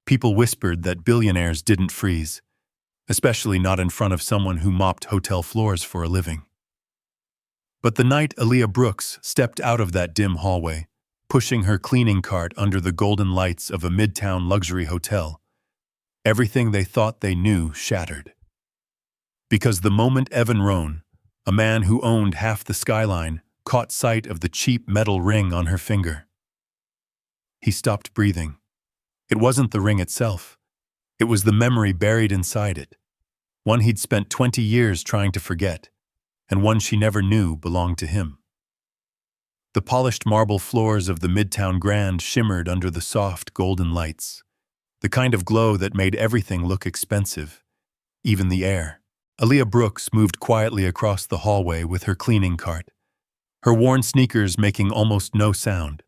People whispered that billionaires didn't freeze, especially not in front of someone who mopped hotel floors for a living. But the night Aaliyah Brooks stepped out of that dim hallway, pushing her cleaning cart under the golden lights of a Midtown luxury hotel, everything they thought they knew shattered. Because the moment Evan Roan, a man who owned half the skyline, caught sight of the cheap metal ring on her finger, he stopped breathing. It wasn't the ring itself. It was the memory buried inside it, one he'd spent 20 years trying to forget, and one she never knew belonged to him. The polished marble floors of the Midtown Grand shimmered under the soft golden lights, the kind of glow that made everything look expensive, even the air. Aaliyah Brooks moved quietly across the hallway with her cleaning cart, her worn sneakers making almost no sound.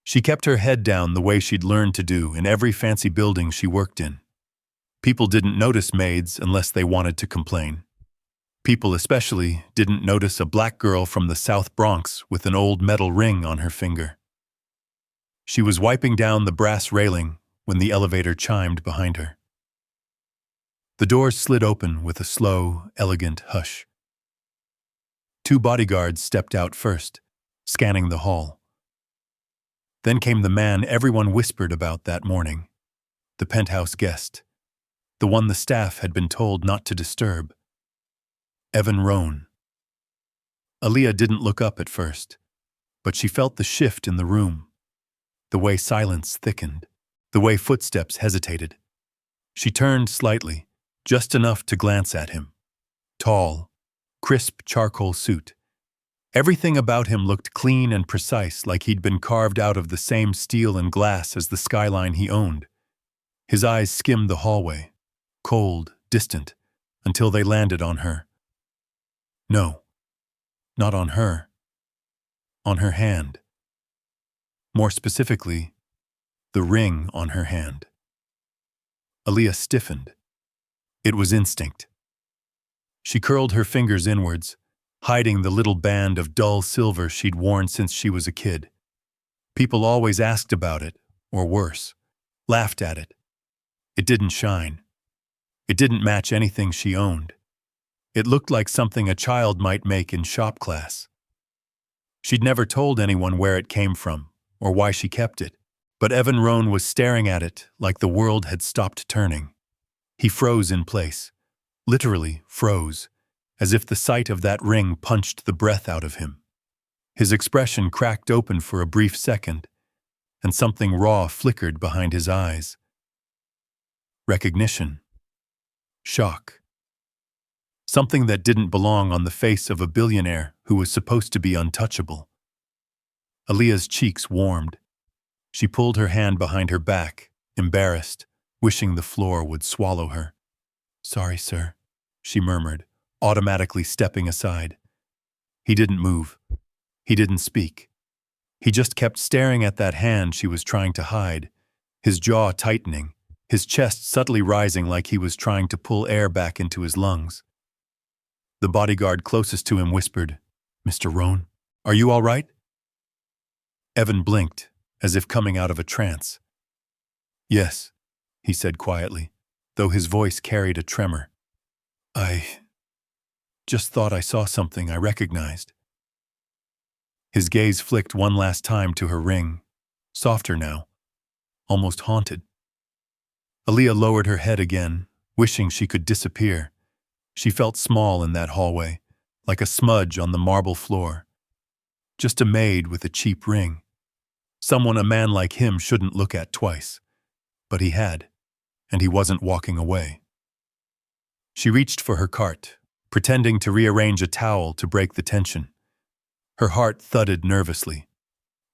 She kept her head down the way she'd learned to do in every fancy building she worked in. People didn't notice maids unless they wanted to complain. People especially didn't notice a black girl from the South Bronx with an old metal ring on her finger. She was wiping down the brass railing when the elevator chimed behind her. The doors slid open with a slow, elegant hush. 2 bodyguards stepped out first, scanning the hall. Then came the man everyone whispered about that morning, the penthouse guest, the one the staff had been told not to disturb. Evan Roan. Aaliyah didn't look up at first, but she felt the shift in the room, the way silence thickened, the way footsteps hesitated. She turned slightly, just enough to glance at him. Tall, crisp charcoal suit. Everything about him looked clean and precise, like he'd been carved out of the same steel and glass as the skyline he owned. His eyes skimmed the hallway, cold, distant, until they landed on her. No, not on her. On her hand. More specifically, the ring on her hand. Aaliyah stiffened. It was instinct. She curled her fingers inwards, hiding the little band of dull silver she'd worn since she was a kid. People always asked about it, or worse, laughed at it. It didn't shine. It didn't match anything she owned. It looked like something a child might make in shop class. She'd never told anyone where it came from, or why she kept it, but Evan Roan was staring at it like the world had stopped turning. He froze in place, literally froze, as if the sight of that ring punched the breath out of him. His expression cracked open for a brief second, and something raw flickered behind his eyes. Recognition. Shock. Something that didn't belong on the face of a billionaire who was supposed to be untouchable. Aaliyah's cheeks warmed. She pulled her hand behind her back, embarrassed, wishing the floor would swallow her. "Sorry, sir," she murmured, automatically stepping aside. He didn't move. He didn't speak. He just kept staring at that hand she was trying to hide, his jaw tightening, his chest subtly rising like he was trying to pull air back into his lungs. The bodyguard closest to him whispered, "Mr. Roan, are you all right?" Evan blinked, as if coming out of a trance. "Yes," he said quietly, though his voice carried a tremor. "I just thought I saw something I recognized." His gaze flicked one last time to her ring, softer now, almost haunted. Aaliyah lowered her head again, wishing she could disappear. She felt small in that hallway, like a smudge on the marble floor. Just a maid with a cheap ring. Someone a man like him shouldn't look at twice. But he had, and he wasn't walking away. She reached for her cart, pretending to rearrange a towel to break the tension. Her heart thudded nervously.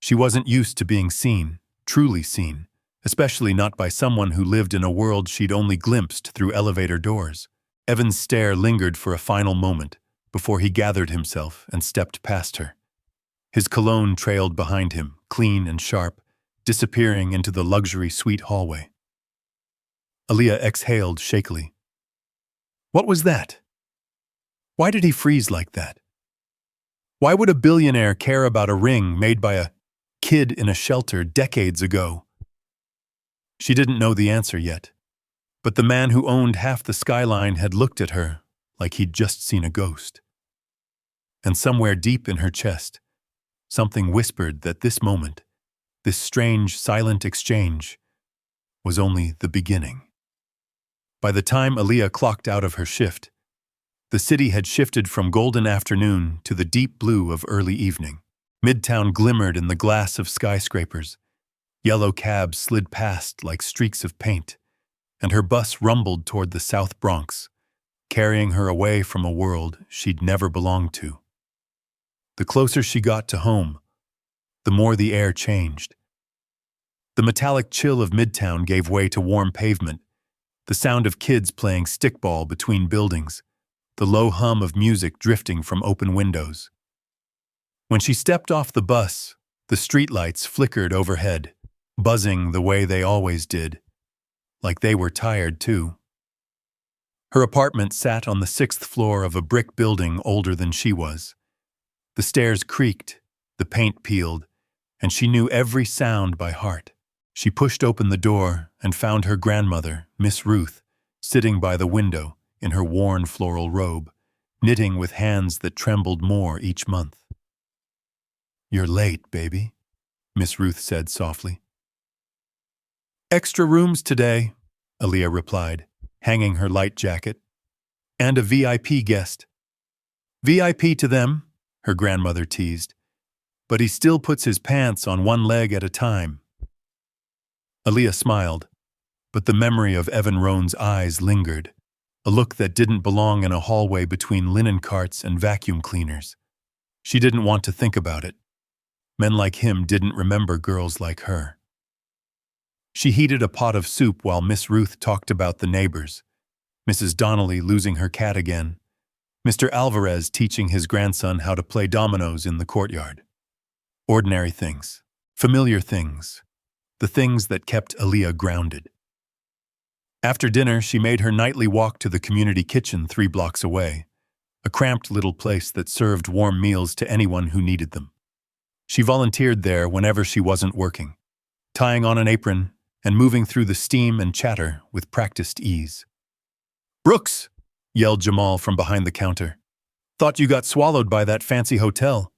She wasn't used to being seen, truly seen, especially not by someone who lived in a world she'd only glimpsed through elevator doors. Evan's stare lingered for a final moment before he gathered himself and stepped past her. His cologne trailed behind him, clean and sharp, disappearing into the luxury suite hallway. Aaliyah exhaled shakily. What was that? Why did he freeze like that? Why would a billionaire care about a ring made by a kid in a shelter decades ago? She didn't know the answer yet, but the man who owned half the skyline had looked at her like he'd just seen a ghost. And somewhere deep in her chest, something whispered that this moment, this strange, silent exchange, was only the beginning. By the time Aaliyah clocked out of her shift, the city had shifted from golden afternoon to the deep blue of early evening. Midtown glimmered in the glass of skyscrapers. Yellow cabs slid past like streaks of paint, and her bus rumbled toward the South Bronx, carrying her away from a world she'd never belonged to. The closer she got to home, the more the air changed. The metallic chill of Midtown gave way to warm pavement, the sound of kids playing stickball between buildings, the low hum of music drifting from open windows. When she stepped off the bus, the streetlights flickered overhead, buzzing the way they always did, like they were tired too. Her apartment sat on the 6th floor of a brick building older than she was. The stairs creaked, the paint peeled, and she knew every sound by heart. She pushed open the door and found her grandmother, Miss Ruth, sitting by the window in her worn floral robe, knitting with hands that trembled more each month. "You're late, baby," Miss Ruth said softly. "Extra rooms today," Aaliyah replied, hanging her light jacket. "And a VIP guest." "VIP to them," her grandmother teased, "but he still puts his pants on one leg at a time." Aaliyah smiled, but the memory of Evan Roan's eyes lingered, a look that didn't belong in a hallway between linen carts and vacuum cleaners. She didn't want to think about it. Men like him didn't remember girls like her. She heated a pot of soup while Miss Ruth talked about the neighbors, Mrs. Donnelly losing her cat again, Mr. Alvarez teaching his grandson how to play dominoes in the courtyard. Ordinary things, familiar things, the things that kept Aaliyah grounded. After dinner, she made her nightly walk to the community kitchen 3 blocks away, a cramped little place that served warm meals to anyone who needed them. She volunteered there whenever she wasn't working, tying on an apron and moving through the steam and chatter with practiced ease. "Brooks!" yelled Jamal from behind the counter. "Thought you got swallowed by that fancy hotel."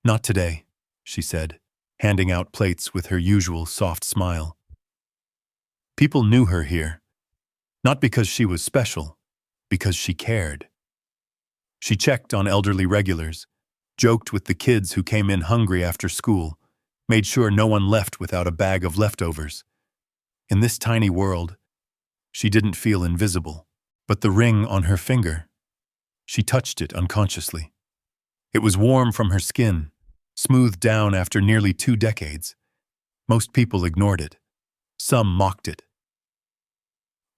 "Not today," she said, handing out plates with her usual soft smile. People knew her here, not because she was special, because she cared. She checked on elderly regulars, joked with the kids who came in hungry after school, made sure no one left without a bag of leftovers. In this tiny world, she didn't feel invisible. But the ring on her finger, she touched it unconsciously. It was warm from her skin, smoothed down after nearly 2 decades. Most people ignored it. Some mocked it.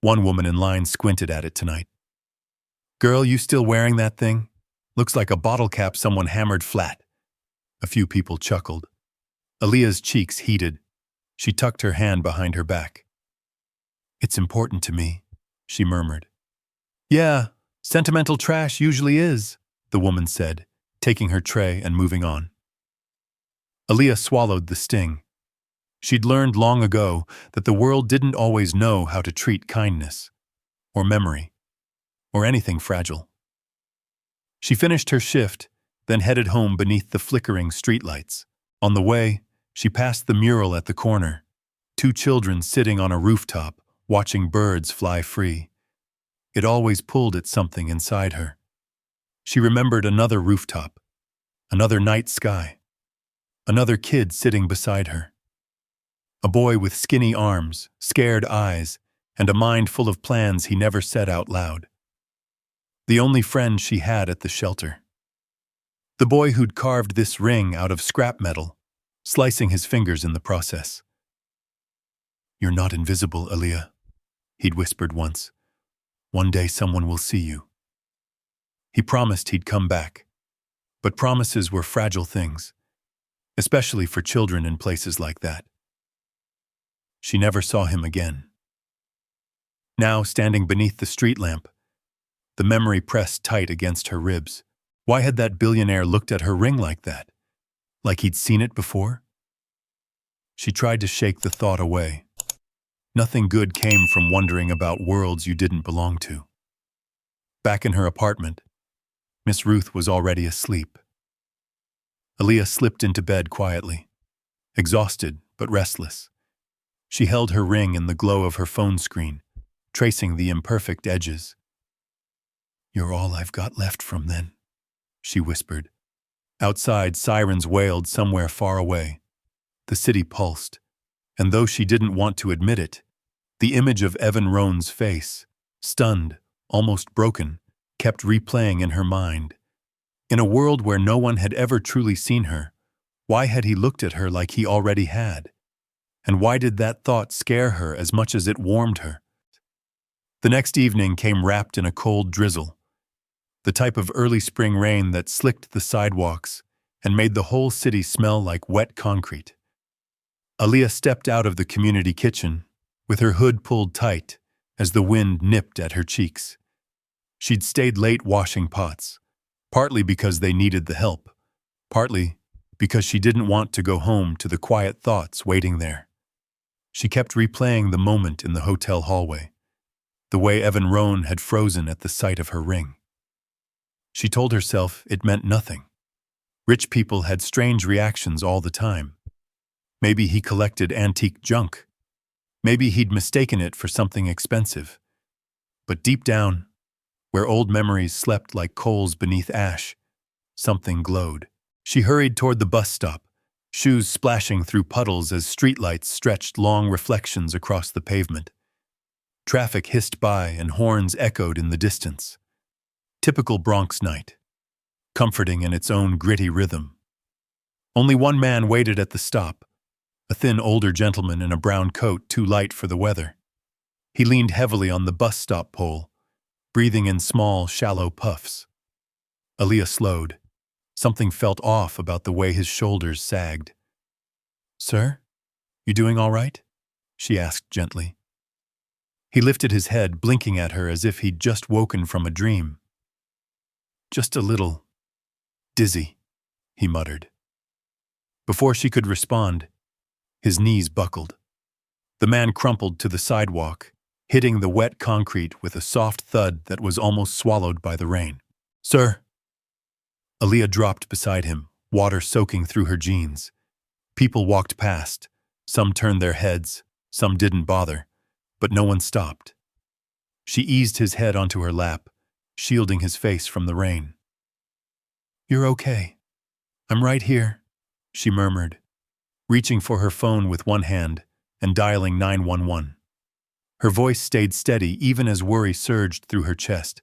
One woman in line squinted at it tonight. "Girl, you still wearing that thing? Looks like a bottle cap someone hammered flat." A few people chuckled. Aaliyah's cheeks heated. She tucked her hand behind her back. "It's important to me," she murmured. "Yeah, sentimental trash usually is," the woman said, taking her tray and moving on. Aaliyah swallowed the sting. She'd learned long ago that the world didn't always know how to treat kindness, or memory, or anything fragile. She finished her shift, then headed home beneath the flickering streetlights. On the way, she passed the mural at the corner, 2 children sitting on a rooftop, watching birds fly free. It always pulled at something inside her. She remembered another rooftop, another night sky, another kid sitting beside her. A boy with skinny arms, scared eyes, and a mind full of plans he never said out loud. The only friend she had at the shelter. The boy who'd carved this ring out of scrap metal, slicing his fingers in the process. "You're not invisible, Aaliyah," he'd whispered once. "One day someone will see you." He promised he'd come back, but promises were fragile things, especially for children in places like that. She never saw him again. Now, standing beneath the street lamp, the memory pressed tight against her ribs. Why had that billionaire looked at her ring like that? Like he'd seen it before? She tried to shake the thought away. Nothing good came from wondering about worlds you didn't belong to. Back in her apartment, Miss Ruth was already asleep. Aaliyah slipped into bed quietly, exhausted but restless. She held her ring in the glow of her phone screen, tracing the imperfect edges. "You're all I've got left from then," she whispered. Outside, sirens wailed somewhere far away. The city pulsed, and though she didn't want to admit it, the image of Evan Roan's face, stunned, almost broken, kept replaying in her mind. In a world where no one had ever truly seen her, why had he looked at her like he already had? And why did that thought scare her as much as it warmed her? The next evening came wrapped in a cold drizzle, the type of early spring rain that slicked the sidewalks and made the whole city smell like wet concrete. Aaliyah stepped out of the community kitchen, with her hood pulled tight as the wind nipped at her cheeks. She'd stayed late washing pots, partly because they needed the help, partly because she didn't want to go home to the quiet thoughts waiting there. She kept replaying the moment in the hotel hallway, the way Evan Roan had frozen at the sight of her ring. She told herself it meant nothing. Rich people had strange reactions all the time. Maybe he collected antique junk. Maybe he'd mistaken it for something expensive. But deep down, where old memories slept like coals beneath ash, something glowed. She hurried toward the bus stop, shoes splashing through puddles as streetlights stretched long reflections across the pavement. Traffic hissed by and horns echoed in the distance. Typical Bronx night, comforting in its own gritty rhythm. Only one man waited at the stop, a thin older gentleman in a brown coat too light for the weather. He leaned heavily on the bus stop pole, breathing in small, shallow puffs. Aaliyah slowed. Something felt off about the way his shoulders sagged. "Sir, you doing all right?" she asked gently. He lifted his head, blinking at her as if he'd just woken from a dream. "Just a little dizzy," he muttered. Before she could respond, his knees buckled. The man crumpled to the sidewalk, hitting the wet concrete with a soft thud that was almost swallowed by the rain. "Sir!" Aaliyah dropped beside him, water soaking through her jeans. People walked past. Some turned their heads, some didn't bother, but no one stopped. She eased his head onto her lap, shielding his face from the rain. "You're okay. I'm right here," she murmured, reaching for her phone with one hand and dialing 911. Her voice stayed steady even as worry surged through her chest.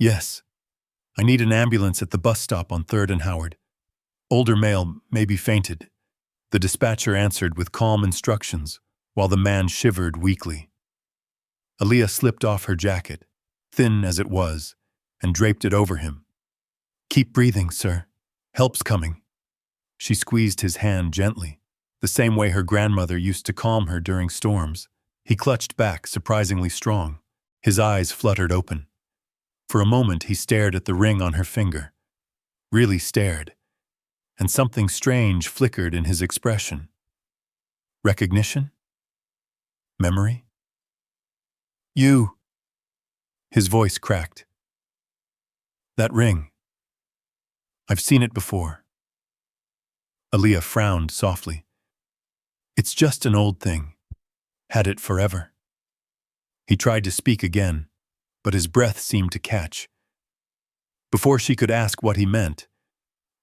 "Yes. I need an ambulance at the bus stop on 3rd and Howard. Older male, maybe fainted," the dispatcher answered with calm instructions, while the man shivered weakly. Aaliyah slipped off her jacket, thin as it was, and draped it over him. "Keep breathing, sir. Help's coming." She squeezed his hand gently, the same way her grandmother used to calm her during storms. He clutched back, surprisingly strong. His eyes fluttered open. For a moment he stared at the ring on her finger. Really stared. And something strange flickered in his expression. Recognition? Memory? "You!" His voice cracked. "That ring. I've seen it before." Aaliyah frowned softly. "It's just an old thing. Had it forever." He tried to speak again, but his breath seemed to catch. Before she could ask what he meant,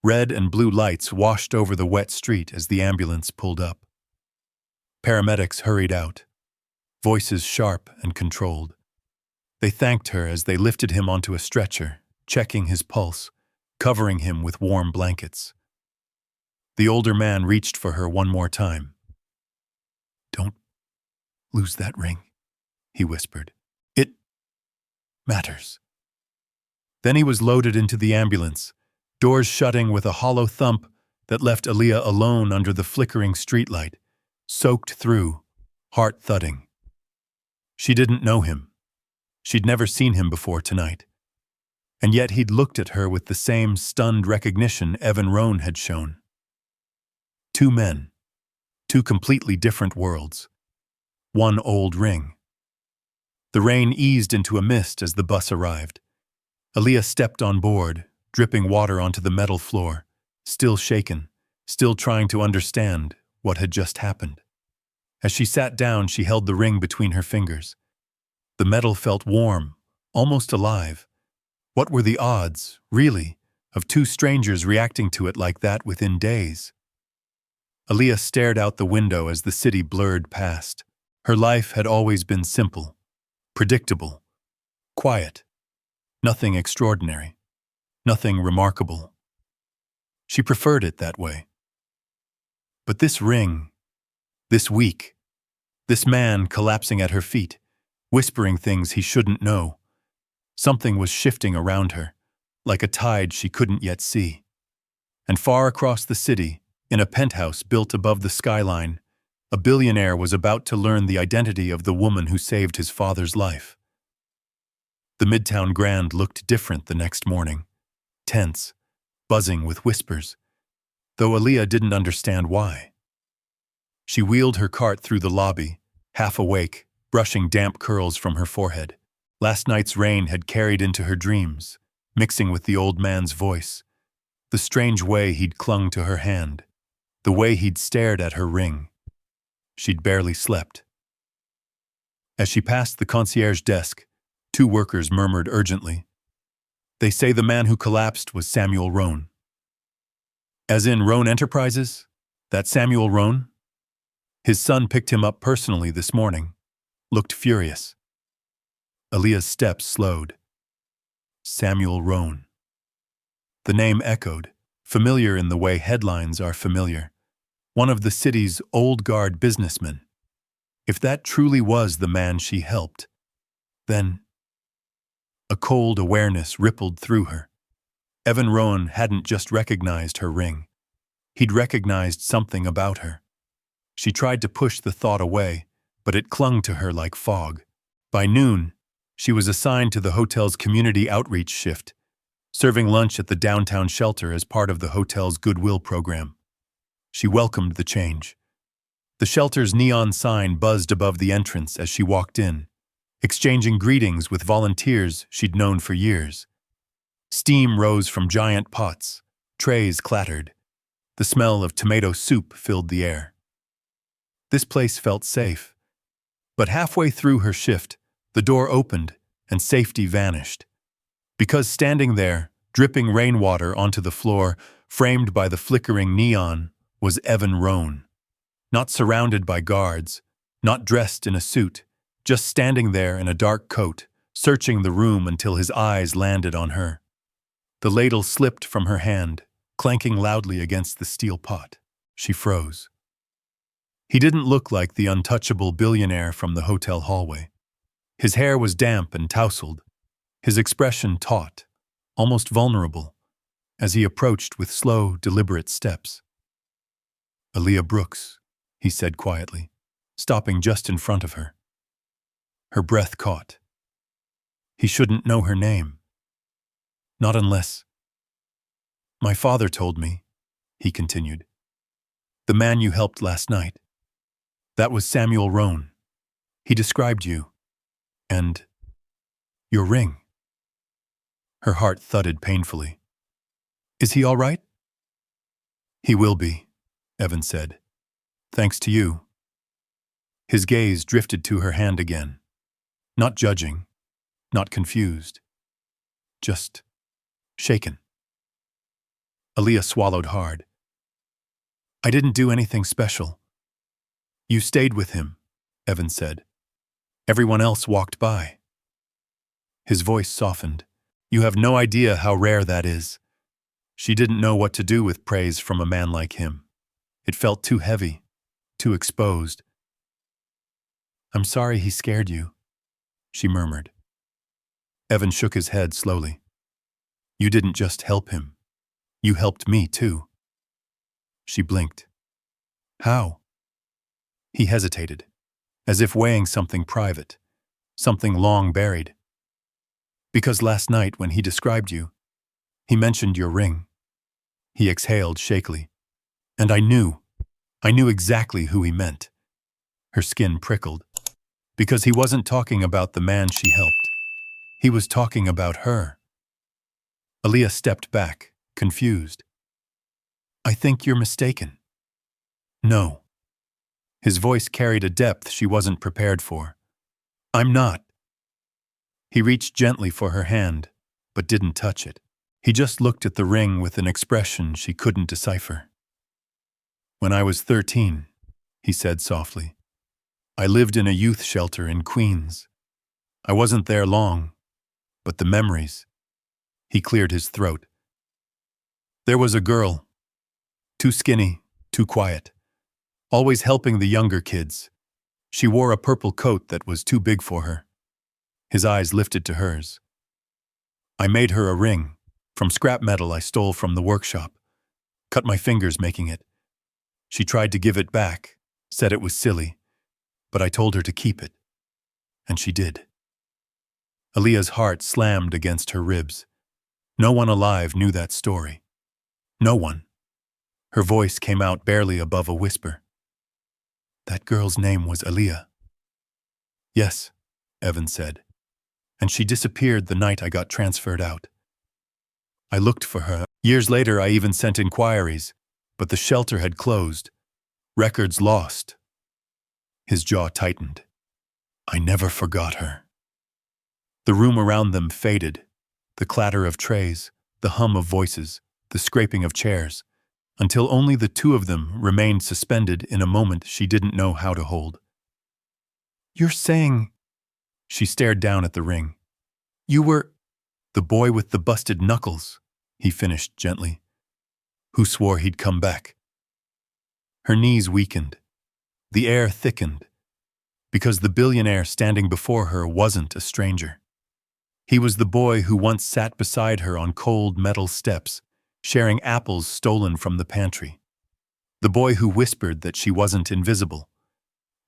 red and blue lights washed over the wet street as the ambulance pulled up. Paramedics hurried out, voices sharp and controlled. They thanked her as they lifted him onto a stretcher, checking his pulse, covering him with warm blankets. The older man reached for her one more time. "Don't lose that ring," he whispered. "It matters." Then he was loaded into the ambulance, doors shutting with a hollow thump that left Aaliyah alone under the flickering streetlight, soaked through, heart thudding. She didn't know him. She'd never seen him before tonight. And yet he'd looked at her with the same stunned recognition Evan Roan had shown. Two men, two completely different worlds. one old ring. The rain eased into a mist as the bus arrived. Aaliyah stepped on board, dripping water onto the metal floor, still shaken, still trying to understand what had just happened. As she sat down, she held the ring between her fingers. The metal felt warm, almost alive. What were the odds, really, of two strangers reacting to it like that within days? Aaliyah stared out the window as the city blurred past. Her life had always been simple, predictable, quiet. Nothing extraordinary, nothing remarkable. She preferred it that way. But this ring, this week, this man collapsing at her feet, whispering things he shouldn't know. Something was shifting around her, like a tide she couldn't yet see. And far across the city, in a penthouse built above the skyline, a billionaire was about to learn the identity of the woman who saved his father's life. The Midtown Grand looked different the next morning, tense, buzzing with whispers, though Aaliyah didn't understand why. She wheeled her cart through the lobby, half awake, brushing damp curls from her forehead. Last night's rain had carried into her dreams, mixing with the old man's voice, the strange way he'd clung to her hand, the way he'd stared at her ring. She'd barely slept. As she passed the concierge desk, two workers murmured urgently, "They say the man who collapsed was Samuel Roan." "As in Roan Enterprises? That Samuel Roan?" "His son picked him up personally this morning. Looked furious." Aaliyah's steps slowed. Samuel Roan. The name echoed, familiar in the way headlines are familiar. One of the city's old guard businessmen. If that truly was the man she helped, then... A cold awareness rippled through her. Evan Roan hadn't just recognized her ring. He'd recognized something about her. She tried to push the thought away, but it clung to her like fog. By noon, she was assigned to the hotel's community outreach shift, serving lunch at the downtown shelter as part of the hotel's Goodwill program. She welcomed the change. The shelter's neon sign buzzed above the entrance as she walked in, exchanging greetings with volunteers she'd known for years. Steam rose from giant pots, trays clattered. The smell of tomato soup filled the air. This place felt safe. But halfway through her shift, the door opened and safety vanished. Because standing there, dripping rainwater onto the floor, framed by the flickering neon, was Evan Roan. Not surrounded by guards, not dressed in a suit, just standing there in a dark coat, searching the room until his eyes landed on her. The ladle slipped from her hand, clanking loudly against the steel pot. She froze. He didn't look like the untouchable billionaire from the hotel hallway. His hair was damp and tousled, his expression taut, almost vulnerable, as he approached with slow, deliberate steps. "Aaliyah Brooks," he said quietly, stopping just in front of her. Her breath caught. He shouldn't know her name. Not unless... "My father told me," he continued. "The man you helped last night. That was Samuel Roan. He described you. And... your ring." Her heart thudded painfully. "Is he all right?" "He will be," Evan said. "Thanks to you." His gaze drifted to her hand again. Not judging, not confused. Just shaken. Aaliyah swallowed hard. "I didn't do anything special." "You stayed with him," Evan said. "Everyone else walked by." His voice softened. "You have no idea how rare that is." She didn't know what to do with praise from a man like him. It felt too heavy, too exposed. "I'm sorry he scared you," she murmured. Evan shook his head slowly. "You didn't just help him. You helped me, too." She blinked. "How?" He hesitated, as if weighing something private, something long buried. "Because last night when he described you, he mentioned your ring." He exhaled shakily. "And I knew exactly who he meant." Her skin prickled. because he wasn't talking about the man she helped. He was talking about her. Aaliyah stepped back, confused. "I think you're mistaken." "No." His voice carried a depth she wasn't prepared for. "I'm not." He reached gently for her hand, but didn't touch it. He just looked at the ring with an expression she couldn't decipher. "When I was 13, he said softly, "I lived in a youth shelter in Queens. I wasn't there long, but the memories." He cleared his throat. "There was a girl, too skinny, too quiet, always helping the younger kids. She wore a purple coat that was too big for her." His eyes lifted to hers. "I made her a ring, from scrap metal I stole from the workshop. Cut my fingers making it. She tried to give it back, said it was silly, but I told her to keep it. And she did." Aaliyah's heart slammed against her ribs. No one alive knew that story. No one. Her voice came out barely above a whisper. "That girl's name was Aaliyah." "Yes," Evan said. "And she disappeared the night I got transferred out. I looked for her. Years later I even sent inquiries, but the shelter had closed. Records lost." His jaw tightened. "I never forgot her." The room around them faded, the clatter of trays, the hum of voices, the scraping of chairs, until only the two of them remained suspended in a moment she didn't know how to hold. "You're saying—" She stared down at the ring. "You were—" "The boy with the busted knuckles," he finished gently, "who swore he'd come back." Her knees weakened. The air thickened, because the billionaire standing before her wasn't a stranger. He was the boy who once sat beside her on cold metal steps, sharing apples stolen from the pantry. The boy who whispered that she wasn't invisible.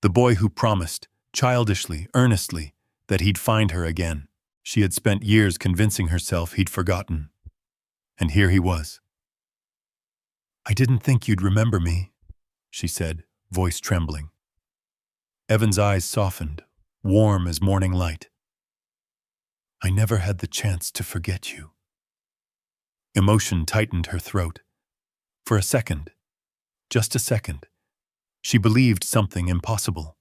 The boy who promised, childishly, earnestly, that he'd find her again. She had spent years convincing herself he'd forgotten. And here he was. "I didn't think you'd remember me," she said, voice trembling. Evan's eyes softened, warm as morning light. "I never had the chance to forget you." Emotion tightened her throat. For a second, just a second, she believed something impossible.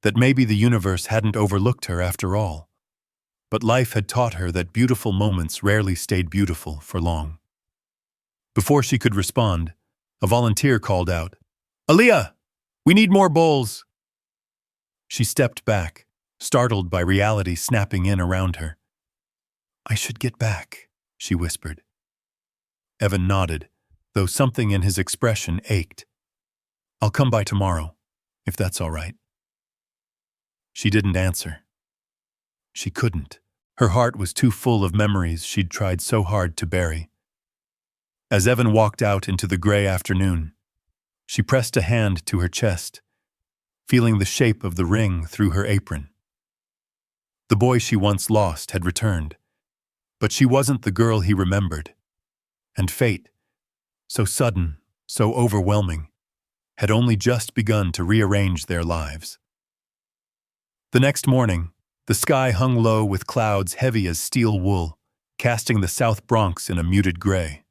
That maybe the universe hadn't overlooked her after all. But life had taught her that beautiful moments rarely stayed beautiful for long. Before she could respond, a volunteer called out, "Aaliyah, we need more bowls." She stepped back, startled by reality snapping in around her. "I should get back," she whispered. Evan nodded, though something in his expression ached. "I'll come by tomorrow, if that's all right." She didn't answer. She couldn't. Her heart was too full of memories she'd tried so hard to bury. As Evan walked out into the gray afternoon, she pressed a hand to her chest, feeling the shape of the ring through her apron. The boy she once lost had returned, but she wasn't the girl he remembered. And fate, so sudden, so overwhelming, had only just begun to rearrange their lives. The next morning, the sky hung low with clouds heavy as steel wool, casting the South Bronx in a muted gray.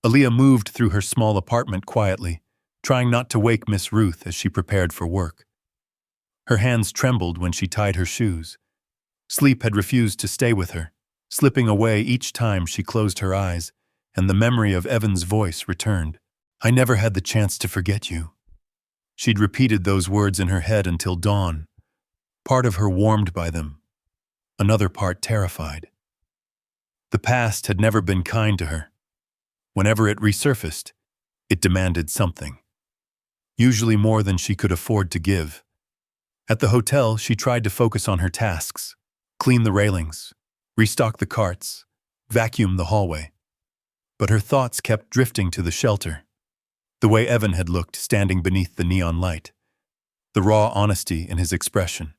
Aaliyah moved through her small apartment quietly, trying not to wake Miss Ruth as she prepared for work. Her hands trembled when she tied her shoes. Sleep had refused to stay with her, slipping away each time she closed her eyes, and the memory of Evan's voice returned. "I never had the chance to forget you." She'd repeated those words in her head until dawn, part of her warmed by them, another part terrified. The past had never been kind to her. Whenever it resurfaced, it demanded something. Usually more than she could afford to give. At the hotel, she tried to focus on her tasks, clean the railings, restock the carts, vacuum the hallway. But her thoughts kept drifting to the shelter, the way Evan had looked standing beneath the neon light, the raw honesty in his expression,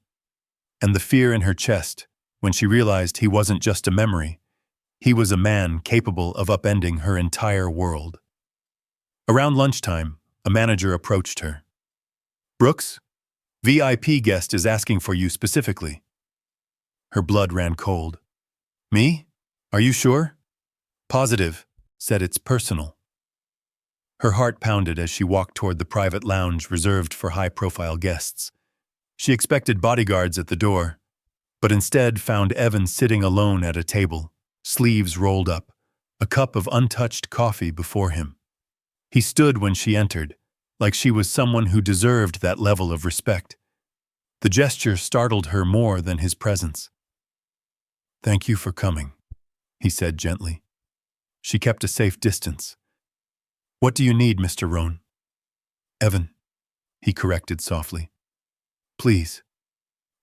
and the fear in her chest when she realized he wasn't just a memory, he was a man capable of upending her entire world. Around lunchtime, a manager approached her. "Brooks, VIP guest is asking for you specifically." Her blood ran cold. "Me? Are you sure?" "Positive," said it's personal. Her heart pounded as she walked toward the private lounge reserved for high-profile guests. She expected bodyguards at the door, but instead found Evan sitting alone at a table, sleeves rolled up, a cup of untouched coffee before him. He stood when she entered, like she was someone who deserved that level of respect. The gesture startled her more than his presence. "Thank you for coming," he said gently. She kept a safe distance. "What do you need, Mr. Roan?" "Evan," he corrected softly. "Please."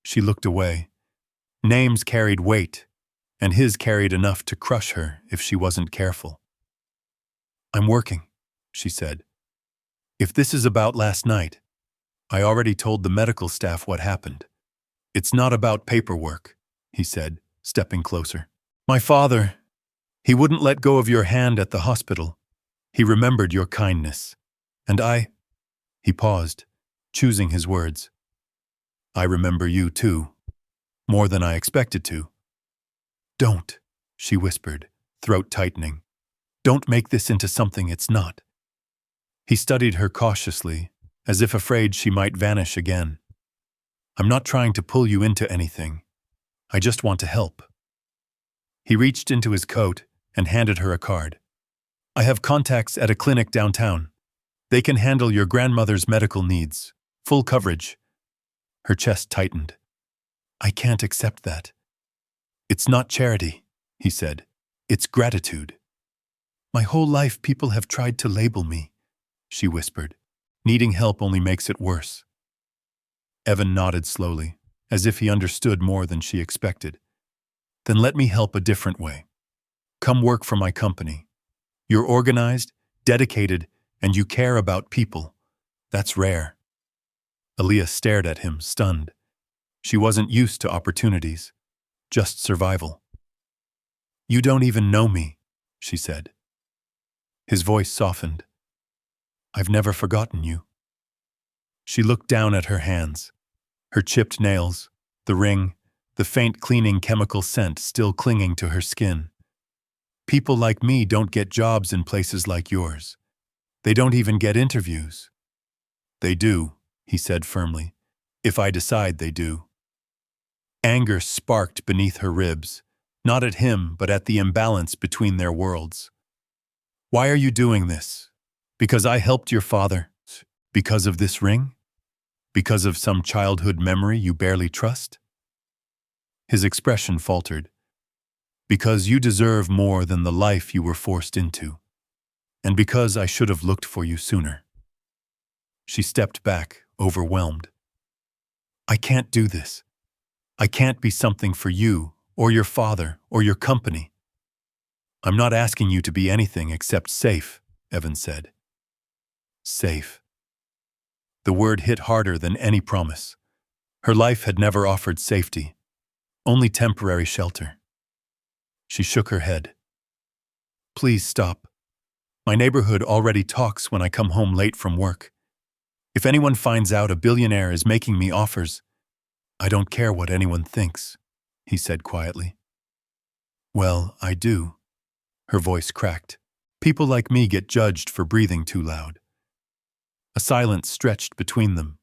She looked away. Names carried weight, and his carried enough to crush her if she wasn't careful. "I'm working," she said. "If this is about last night, I already told the medical staff what happened. It's not about paperwork," he said, stepping closer. "My father, he wouldn't let go of your hand at the hospital. He remembered your kindness. And he paused, choosing his words. "I remember you too, more than I expected to." "Don't," she whispered, throat tightening. "Don't make this into something it's not." He studied her cautiously, as if afraid she might vanish again. "I'm not trying to pull you into anything. I just want to help." He reached into his coat and handed her a card. "I have contacts at a clinic downtown. They can handle your grandmother's medical needs. Full coverage." Her chest tightened. "I can't accept that." "It's not charity," he said. "It's gratitude." "My whole life people have tried to label me," she whispered. "Needing help only makes it worse." Evan nodded slowly, as if he understood more than she expected. "Then let me help a different way. Come work for my company. You're organized, dedicated, and you care about people. That's rare." Aaliyah stared at him, stunned. She wasn't used to opportunities, just survival. "You don't even know me," she said. His voice softened. "I've never forgotten you." She looked down at her hands, her chipped nails, the ring, the faint cleaning chemical scent still clinging to her skin. "People like me don't get jobs in places like yours. They don't even get interviews." "They do," he said firmly, "if I decide they do." Anger sparked beneath her ribs, not at him but at the imbalance between their worlds. "Why are you doing this? Because I helped your father? Because of this ring? Because of some childhood memory you barely trust?" His expression faltered. "Because you deserve more than the life you were forced into. And because I should have looked for you sooner." She stepped back, overwhelmed. "I can't do this. I can't be something for you, or your father, or your company." "I'm not asking you to be anything except safe," Evan said. Safe. The word hit harder than any promise. Her life had never offered safety, only temporary shelter. She shook her head. "Please stop. My neighborhood already talks when I come home late from work. If anyone finds out a billionaire is making me offers, I don't care what anyone thinks," he said quietly. "Well, I do." Her voice cracked. "People like me get judged for breathing too loud." A silence stretched between them,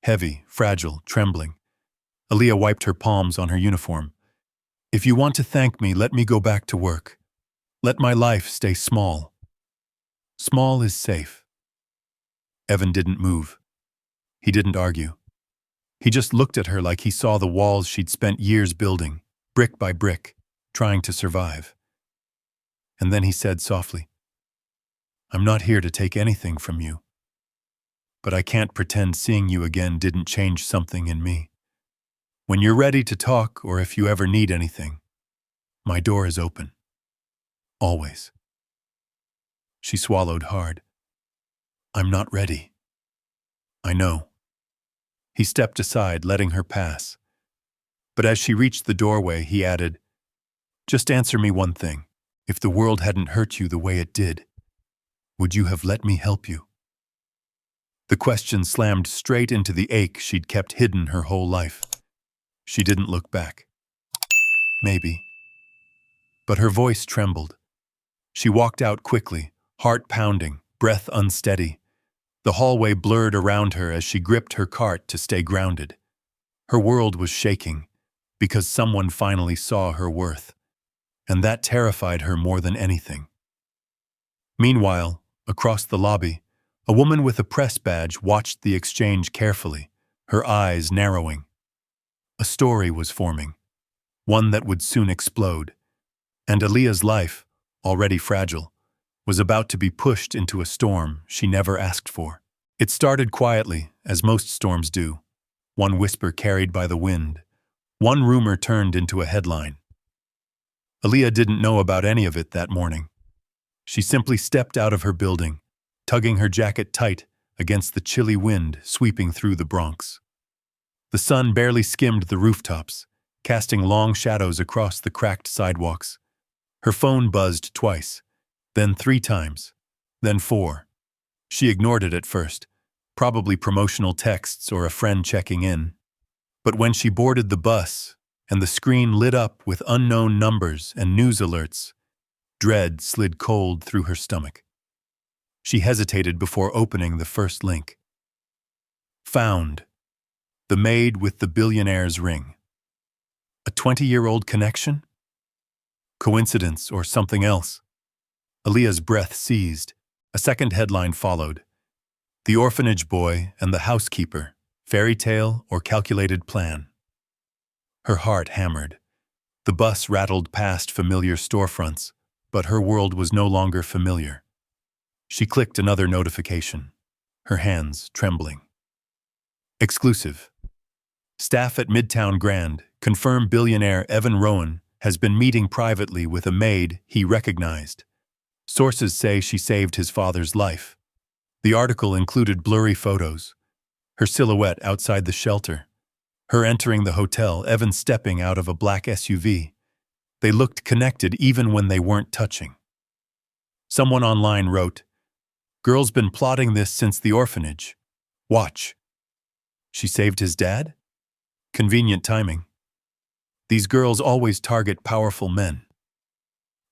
heavy, fragile, trembling. Aaliyah wiped her palms on her uniform. "If you want to thank me, let me go back to work. Let my life stay small. Small is safe." Evan didn't move. He didn't argue. He just looked at her like he saw the walls she'd spent years building, brick by brick, trying to survive. And then he said softly, "I'm not here to take anything from you. But I can't pretend seeing you again didn't change something in me. When you're ready to talk, or if you ever need anything, my door is open. Always." She swallowed hard. "I'm not ready." "I know." He stepped aside, letting her pass. But as she reached the doorway, he added, "Just answer me one thing. If the world hadn't hurt you the way it did, would you have let me help you?" The question slammed straight into the ache she'd kept hidden her whole life. She didn't look back. Maybe. But her voice trembled. She walked out quickly, heart pounding, breath unsteady. The hallway blurred around her as she gripped her cart to stay grounded. Her world was shaking, because someone finally saw her worth. And that terrified her more than anything. Meanwhile, across the lobby, a woman with a press badge watched the exchange carefully, her eyes narrowing. A story was forming, one that would soon explode. And Aaliyah's life, already fragile, was about to be pushed into a storm she never asked for. It started quietly, as most storms do. One whisper carried by the wind. One rumor turned into a headline. Aaliyah didn't know about any of it that morning. She simply stepped out of her building, tugging her jacket tight against the chilly wind sweeping through the Bronx. The sun barely skimmed the rooftops, casting long shadows across the cracked sidewalks. Her phone buzzed twice, then 3 times, then 4. She ignored it at first, probably promotional texts or a friend checking in. But when she boarded the bus and the screen lit up with unknown numbers and news alerts, dread slid cold through her stomach. She hesitated before opening the first link. Found. The Maid with the Billionaire's ring. A 20-year-old connection? Coincidence or something else? Aaliyah's breath seized. A second headline followed. The orphanage boy and the housekeeper, fairy tale or calculated plan. Her heart hammered. The bus rattled past familiar storefronts, but her world was no longer familiar. She clicked another notification, her hands trembling. Exclusive. Staff at Midtown Grand confirm billionaire Evan Roan has been meeting privately with a maid he recognized. Sources say she saved his father's life. The article included blurry photos, her silhouette outside the shelter, her entering the hotel, Evan stepping out of a black SUV. They looked connected even when they weren't touching. Someone online wrote, "Girl's been plotting this since the orphanage. Watch." She saved his dad? Convenient timing. These girls always target powerful men.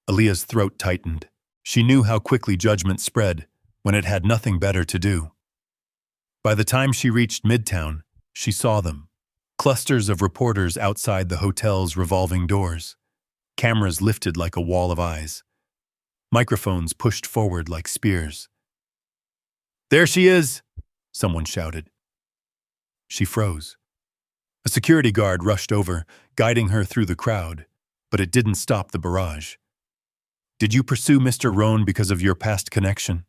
Aaliyah's throat tightened. She knew how quickly judgment spread when it had nothing better to do. By the time she reached Midtown, she saw them. Clusters of reporters outside the hotel's revolving doors. Cameras lifted like a wall of eyes. Microphones pushed forward like spears. "There she is!" someone shouted. She froze. A security guard rushed over, guiding her through the crowd, but it didn't stop the barrage. "Did you pursue Mr. Roan because of your past connection?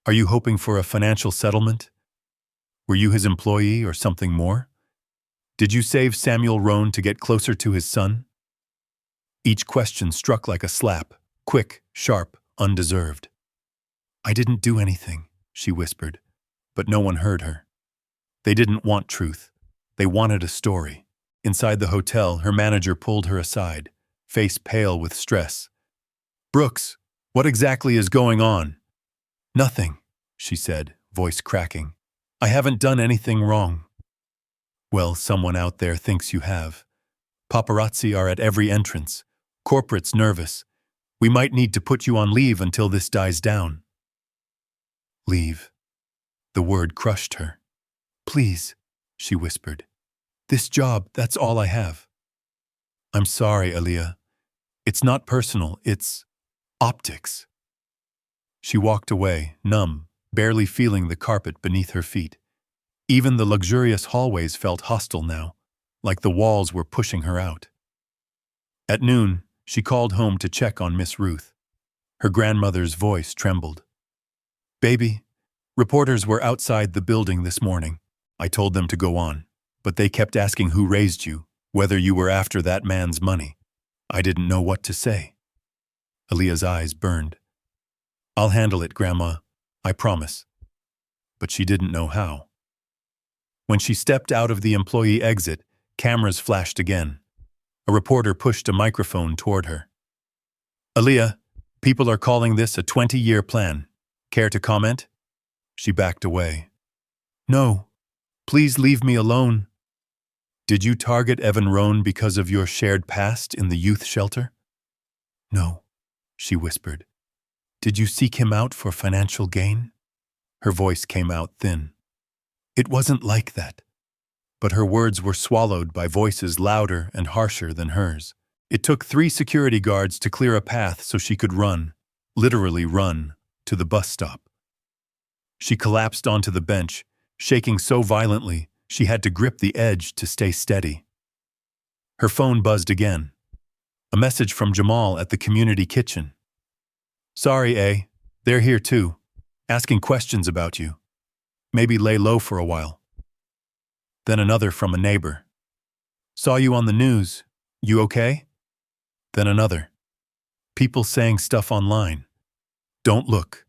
Are you hoping for a financial settlement? Were you his employee or something more? Did you save Samuel Roan to get closer to his son?" Each question struck like a slap, quick, sharp, undeserved. "I didn't do anything," she whispered, but no one heard her. They didn't want truth. They wanted a story. Inside the hotel, her manager pulled her aside, face pale with stress. "Brooks, what exactly is going on?" "Nothing," she said, voice cracking. "I haven't done anything wrong." "Well, someone out there thinks you have. Paparazzi are at every entrance. Corporate's nervous. We might need to put you on leave until this dies down." Leave. The word crushed her. "Please," she whispered. "This job, that's all I have." "I'm sorry, Aaliyah. It's not personal, it's optics." She walked away, numb, barely feeling the carpet beneath her feet. Even the luxurious hallways felt hostile now, like the walls were pushing her out. At noon, she called home to check on Miss Ruth. Her grandmother's voice trembled. "Baby, reporters were outside the building this morning. I told them to go on, but they kept asking who raised you, whether you were after that man's money. I didn't know what to say." Aaliyah's eyes burned. "I'll handle it, Grandma. I promise." But she didn't know how. When she stepped out of the employee exit, cameras flashed again. A reporter pushed a microphone toward her. "Aaliyah, people are calling this a 20-year plan. Care to comment?" She backed away. No, please leave me alone. Did you target Evan Roan because of your shared past in the youth shelter? No, she whispered. Did you seek him out for financial gain? Her voice came out thin. It wasn't like that. But her words were swallowed by voices louder and harsher than hers. It took 3 security guards to clear a path so she could run, literally run, to the bus stop. She collapsed onto the bench, shaking so violently she had to grip the edge to stay steady. Her phone buzzed again. A message from Jamal at the community kitchen. Sorry, A. They're here too, asking questions about you. Maybe lay low for a while. Then another from a neighbor. Saw you on the news. You okay? Then another. People saying stuff online. Don't look.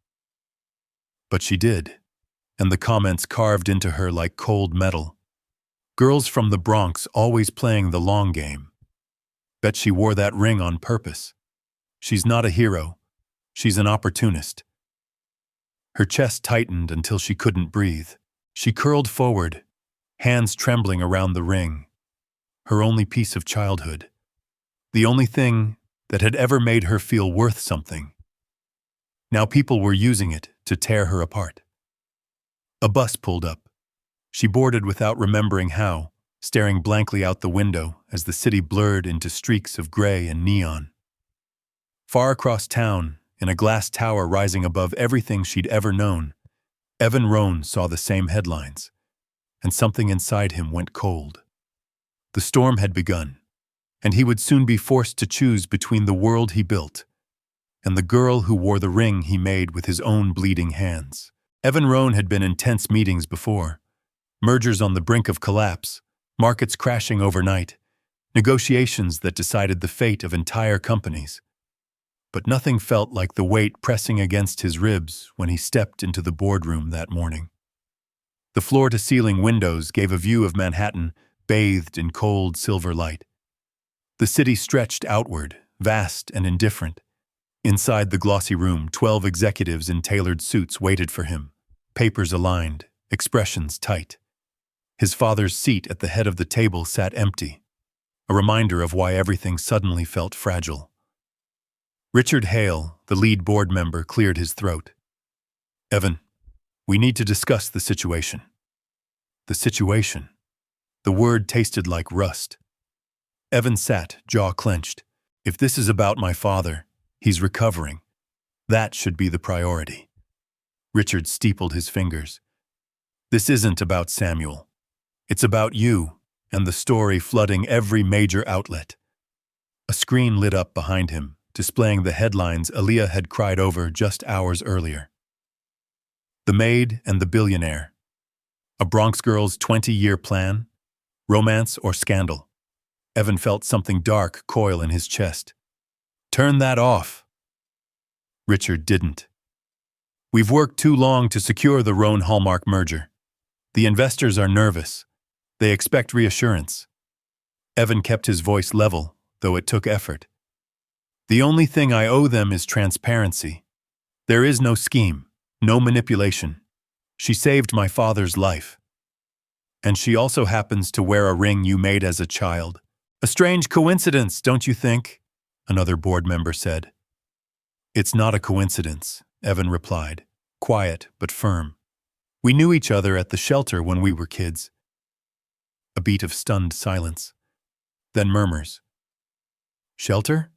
But she did, and the comments carved into her like cold metal. Girls from the Bronx always playing the long game. Bet she wore that ring on purpose. She's not a hero. She's an opportunist. Her chest tightened until she couldn't breathe. She curled forward, hands trembling around the ring. Her only piece of childhood. The only thing that had ever made her feel worth something. Now people were using it to tear her apart. A bus pulled up. She boarded without remembering how, staring blankly out the window as the city blurred into streaks of gray and neon. Far across town, in a glass tower rising above everything she'd ever known, Evan Roan saw the same headlines, and something inside him went cold. The storm had begun, and he would soon be forced to choose between the world he built and the girl who wore the ring he made with his own bleeding hands. Evan Roan had been in tense meetings before, mergers on the brink of collapse, markets crashing overnight, negotiations that decided the fate of entire companies. But nothing felt like the weight pressing against his ribs when he stepped into the boardroom that morning. The floor-to-ceiling windows gave a view of Manhattan bathed in cold silver light. The city stretched outward, vast and indifferent. Inside the glossy room, 12 executives in tailored suits waited for him, papers aligned, expressions tight. His father's seat at the head of the table sat empty, a reminder of why everything suddenly felt fragile. Richard Hale, the lead board member, cleared his throat. Evan, we need to discuss the situation. The situation. The word tasted like rust. Evan sat, jaw clenched. If this is about my father, he's recovering. That should be the priority. Richard steepled his fingers. This isn't about Samuel. It's about you and the story flooding every major outlet. A screen lit up behind him, displaying the headlines Aaliyah had cried over just hours earlier. The Maid and the Billionaire. A Bronx girl's 20-year plan? Romance or scandal? Evan felt something dark coil in his chest. Turn that off. Richard didn't. We've worked too long to secure the Roan Hallmark merger. The investors are nervous. They expect reassurance. Evan kept his voice level, though it took effort. The only thing I owe them is transparency. There is no scheme, no manipulation. She saved my father's life. And she also happens to wear a ring you made as a child. A strange coincidence, don't you think? Another board member said. It's not a coincidence, Evan replied, quiet but firm. We knew each other at the shelter when we were kids. A beat of stunned silence. Then murmurs. Shelter?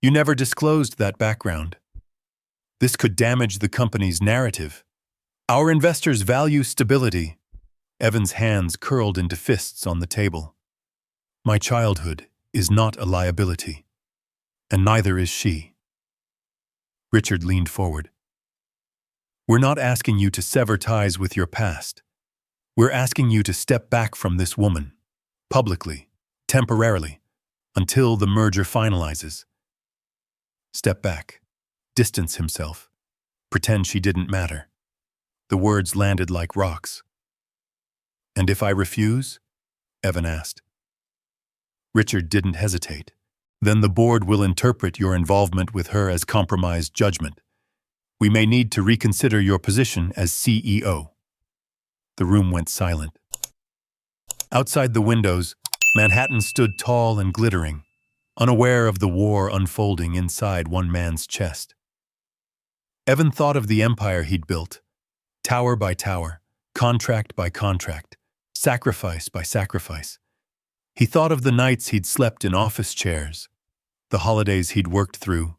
You never disclosed that background. This could damage the company's narrative. Our investors value stability. Evan's hands curled into fists on the table. My childhood is not a liability, and neither is she. Richard leaned forward. We're not asking you to sever ties with your past. We're asking you to step back from this woman, publicly, temporarily, until the merger finalizes. Step back, distance himself, pretend she didn't matter. The words landed like rocks. And if I refuse? Evan asked. Richard didn't hesitate. Then the board will interpret your involvement with her as compromised judgment. We may need to reconsider your position as CEO. The room went silent. Outside the windows, Manhattan stood tall and glittering, unaware of the war unfolding inside one man's chest. Evan thought of the empire he'd built, tower by tower, contract by contract, sacrifice by sacrifice. He thought of the nights he'd slept in office chairs, the holidays he'd worked through,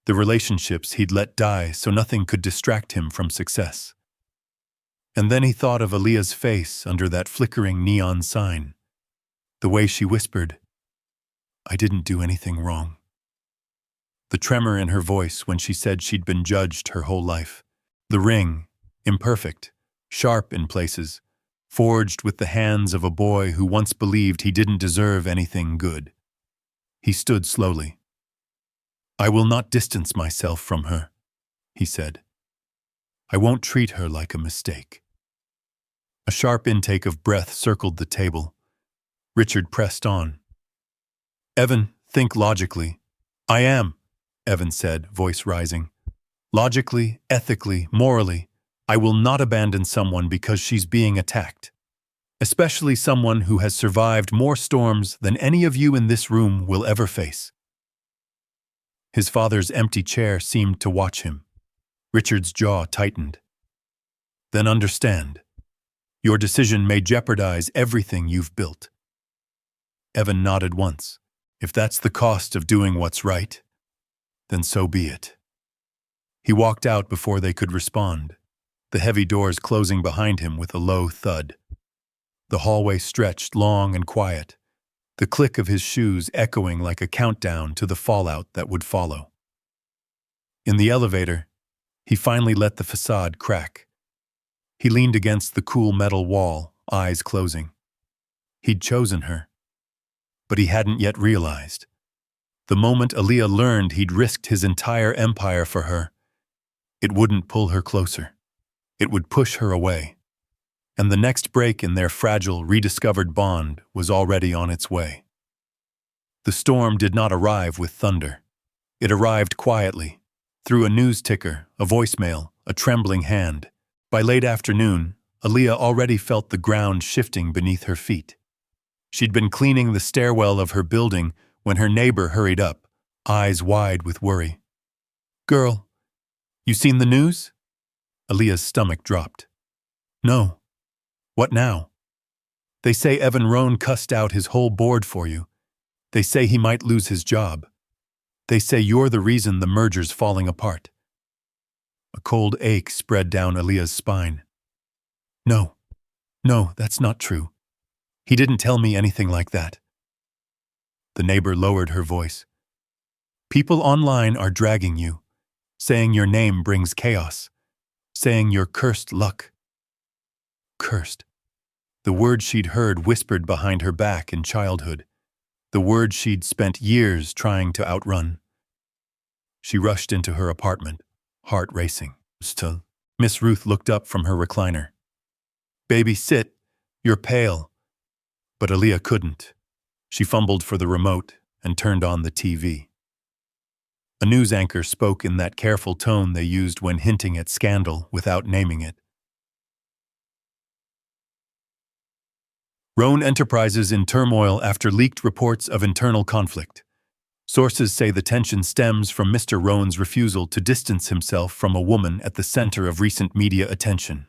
the relationships he'd let die so nothing could distract him from success. And then he thought of Aaliyah's face under that flickering neon sign, the way she whispered, "I didn't do anything wrong." The tremor in her voice when she said she'd been judged her whole life. The ring, imperfect, sharp in places, forged with the hands of a boy who once believed he didn't deserve anything good. He stood slowly. "I will not distance myself from her," he said. "I won't treat her like a mistake." A sharp intake of breath circled the table. Richard pressed on. "Evan, think logically." "I am," Evan said, voice rising. "Logically, ethically, morally, I will not abandon someone because she's being attacked. Especially someone who has survived more storms than any of you in this room will ever face." His father's empty chair seemed to watch him. Richard's jaw tightened. "Then understand. Your decision may jeopardize everything you've built." Evan nodded once. "If that's the cost of doing what's right, then so be it." He walked out before they could respond, the heavy doors closing behind him with a low thud. The hallway stretched long and quiet, the click of his shoes echoing like a countdown to the fallout that would follow. In the elevator, he finally let the facade crack. He leaned against the cool metal wall, eyes closing. He'd chosen her, but he hadn't yet realized. The moment Aaliyah learned he'd risked his entire empire for her, it wouldn't pull her closer. It would push her away. And the next break in their fragile, rediscovered bond was already on its way. The storm did not arrive with thunder. It arrived quietly, through a news ticker, a voicemail, a trembling hand. By late afternoon, Aaliyah already felt the ground shifting beneath her feet. She'd been cleaning the stairwell of her building when her neighbor hurried up, eyes wide with worry. "Girl, you seen the news?" Aaliyah's stomach dropped. "No. What now?" "They say Evan Roan cussed out his whole board for you. They say he might lose his job. They say you're the reason the merger's falling apart." A cold ache spread down Aaliyah's spine. No, that's not true. He didn't tell me anything like that." The neighbor lowered her voice. "People online are dragging you, saying your name brings chaos, saying you're cursed luck." Cursed. The word she'd heard whispered behind her back in childhood. The word she'd spent years trying to outrun. She rushed into her apartment, heart racing. Still, Miss Ruth looked up from her recliner. "Baby, sit. You're pale." But Aaliyah couldn't. She fumbled for the remote and turned on the TV. A news anchor spoke in that careful tone they used when hinting at scandal without naming it. Roan Enterprises in turmoil after leaked reports of internal conflict. Sources say the tension stems from Mr. Roan's refusal to distance himself from a woman at the center of recent media attention.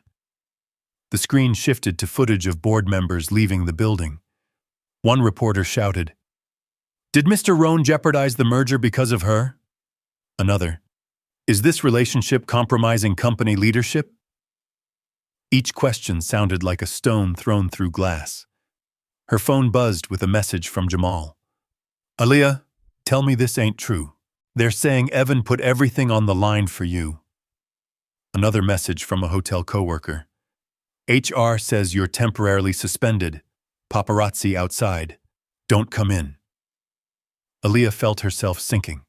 The screen shifted to footage of board members leaving the building. One reporter shouted, "Did Mr. Roan jeopardize the merger because of her?" Another, "Is this relationship compromising company leadership?" Each question sounded like a stone thrown through glass. Her phone buzzed with a message from Jamal. "Aaliyah, tell me this ain't true. They're saying Evan put everything on the line for you." Another message from a hotel coworker. "HR says you're temporarily suspended. Paparazzi outside. Don't come in." Aaliyah felt herself sinking.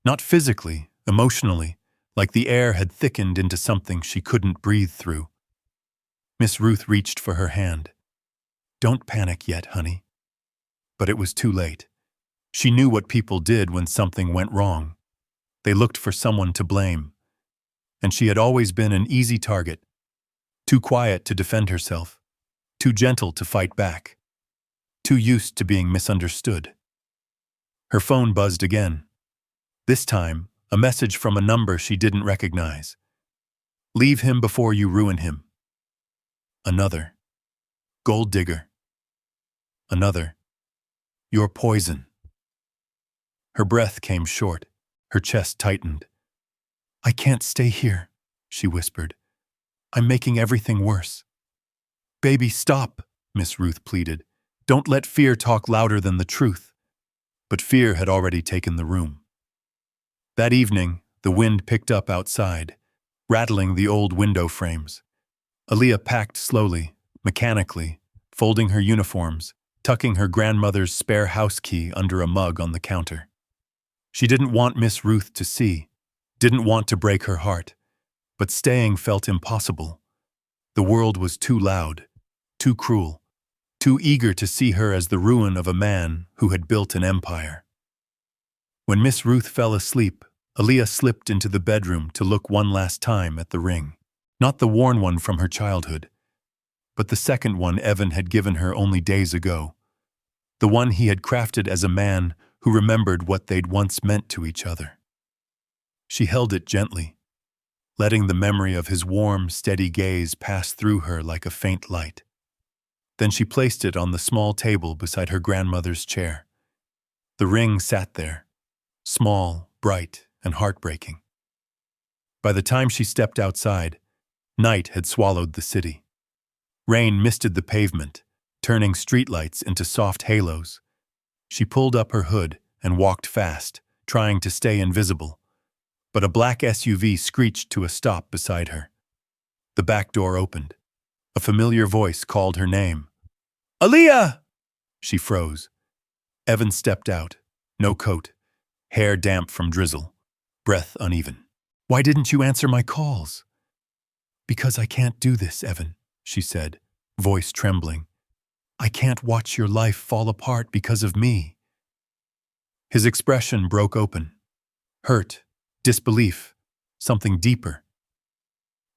Not physically, emotionally, like the air had thickened into something she couldn't breathe through. Miss Ruth reached for her hand. "Don't panic yet, honey." But it was too late. She knew what people did when something went wrong. They looked for someone to blame. and she had always been an easy target, too quiet to defend herself, too gentle to fight back, too used to being misunderstood. Her phone buzzed again. This time, a message from a number she didn't recognize. "Leave him before you ruin him." Another. "Gold digger." Another. "You're poison." Her breath came short. Her chest tightened. "I can't stay here," she whispered. "I'm making everything worse." "Baby, stop," Miss Ruth pleaded. "Don't let fear talk louder than the truth." But fear had already taken the room. That evening, the wind picked up outside, rattling the old window frames. Aaliyah packed slowly, mechanically, folding her uniforms, tucking her grandmother's spare house key under a mug on the counter. She didn't want Miss Ruth to see, didn't want to break her heart, but staying felt impossible. The world was too loud, too cruel, too eager to see her as the ruin of a man who had built an empire. When Miss Ruth fell asleep, Aaliyah slipped into the bedroom to look one last time at the ring. Not the worn one from her childhood, but the second one Evan had given her only days ago. The one he had crafted as a man who remembered what they'd once meant to each other. She held it gently, letting the memory of his warm, steady gaze pass through her like a faint light. Then she placed it on the small table beside her grandmother's chair. The ring sat there, small, bright, and heartbreaking. By the time she stepped outside, night had swallowed the city. Rain misted the pavement, turning streetlights into soft halos. She pulled up her hood and walked fast, trying to stay invisible. But a black SUV screeched to a stop beside her. The back door opened. A familiar voice called her name. "Aaliyah!" She froze. Evan stepped out, no coat, hair damp from drizzle, breath uneven. "Why didn't you answer my calls?" "Because I can't do this, Evan," she said, voice trembling. "I can't watch your life fall apart because of me." His expression broke open. Hurt, disbelief, something deeper.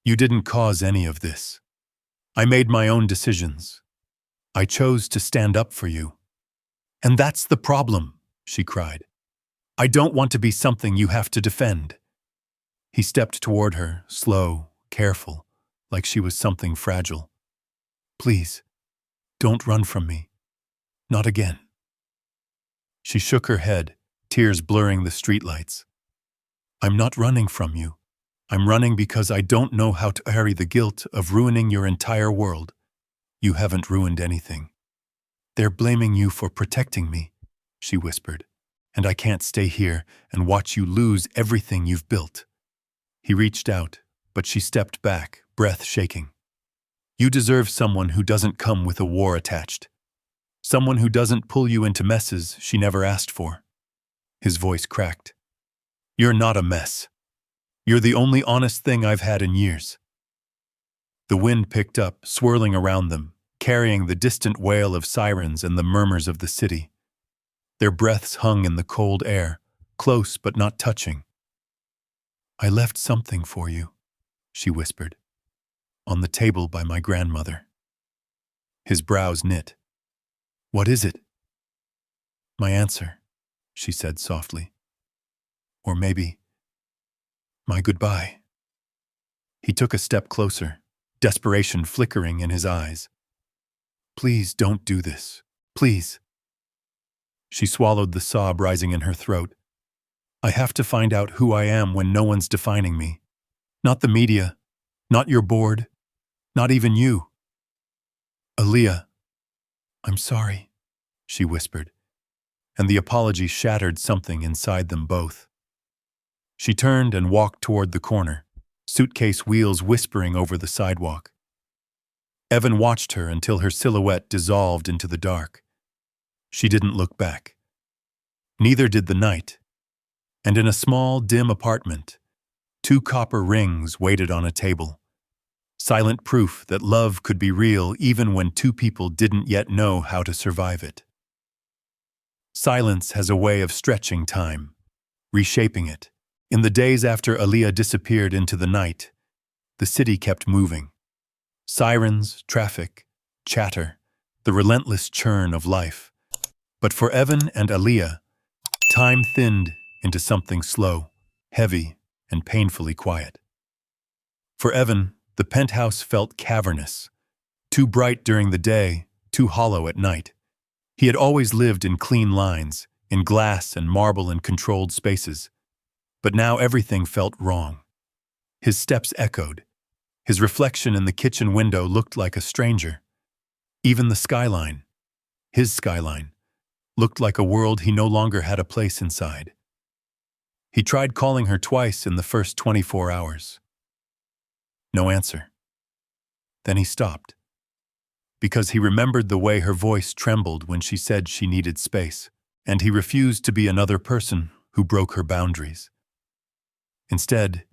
"You didn't cause any of this. I made my own decisions. I chose to stand up for you. And that's the problem," she cried. "I don't want to be something you have to defend." He stepped toward her, slow, careful, like she was something fragile. "Please, don't run from me. Not again." She shook her head, tears blurring the streetlights. "I'm not running from you. I'm running because I don't know how to carry the guilt of ruining your entire world. You haven't ruined anything. They're blaming you for protecting me," she whispered, "and I can't stay here and watch you lose everything you've built." He reached out, but she stepped back, breath shaking. "You deserve someone who doesn't come with a war attached. Someone who doesn't pull you into messes she never asked for." His voice cracked. "You're not a mess. You're the only honest thing I've had in years." The wind picked up, swirling around them, carrying the distant wail of sirens and the murmurs of the city. Their breaths hung in the cold air, close but not touching. "I left something for you," she whispered, "on the table by my grandmother." His brows knit. "What is it?" "My answer," she said softly. "Or maybe, my goodbye." He took a step closer, desperation flickering in his eyes. "Please don't do this. Please." She swallowed the sob rising in her throat. "I have to find out who I am when no one's defining me. Not the media, not your board, not even you." "Aaliyah, I'm sorry," she whispered, and the apology shattered something inside them both. She turned and walked toward the corner, suitcase wheels whispering over the sidewalk. Evan watched her until her silhouette dissolved into the dark. She didn't look back. Neither did the night. And in a small, dim apartment, 2 copper rings waited on a table. Silent proof that love could be real even when 2 people didn't yet know how to survive it. Silence has a way of stretching time, reshaping it, In the days after Aaliyah disappeared into the night, the city kept moving. Sirens, traffic, chatter, the relentless churn of life. But for Evan and Aaliyah, time thinned into something slow, heavy, and painfully quiet. For Evan, the penthouse felt cavernous, too bright during the day, too hollow at night. He had always lived in clean lines, in glass and marble and controlled spaces. But now everything felt wrong. His steps echoed. His reflection in the kitchen window looked like a stranger. Even the skyline, his skyline, looked like a world he no longer had a place inside. He tried calling her twice in the first 24 hours. No answer. Then he stopped, because he remembered the way her voice trembled when she said she needed space, and he refused to be another person who broke her boundaries. Instead,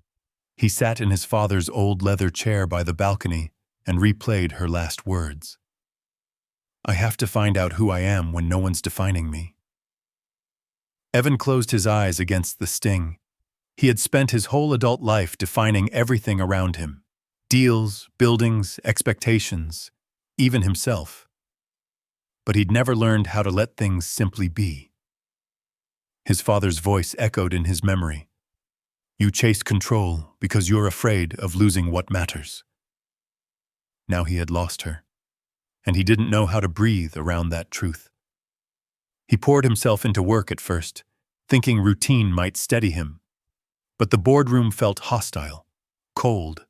he sat in his father's old leather chair by the balcony and replayed her last words. "I have to find out who I am when no one's defining me." Evan closed his eyes against the sting. He had spent his whole adult life defining everything around him: deals, buildings, expectations, even himself. But he'd never learned how to let things simply be. His father's voice echoed in his memory. "You chase control because you're afraid of losing what matters." Now he had lost her, and he didn't know how to breathe around that truth. He poured himself into work at first, thinking routine might steady him. But the boardroom felt hostile, cold.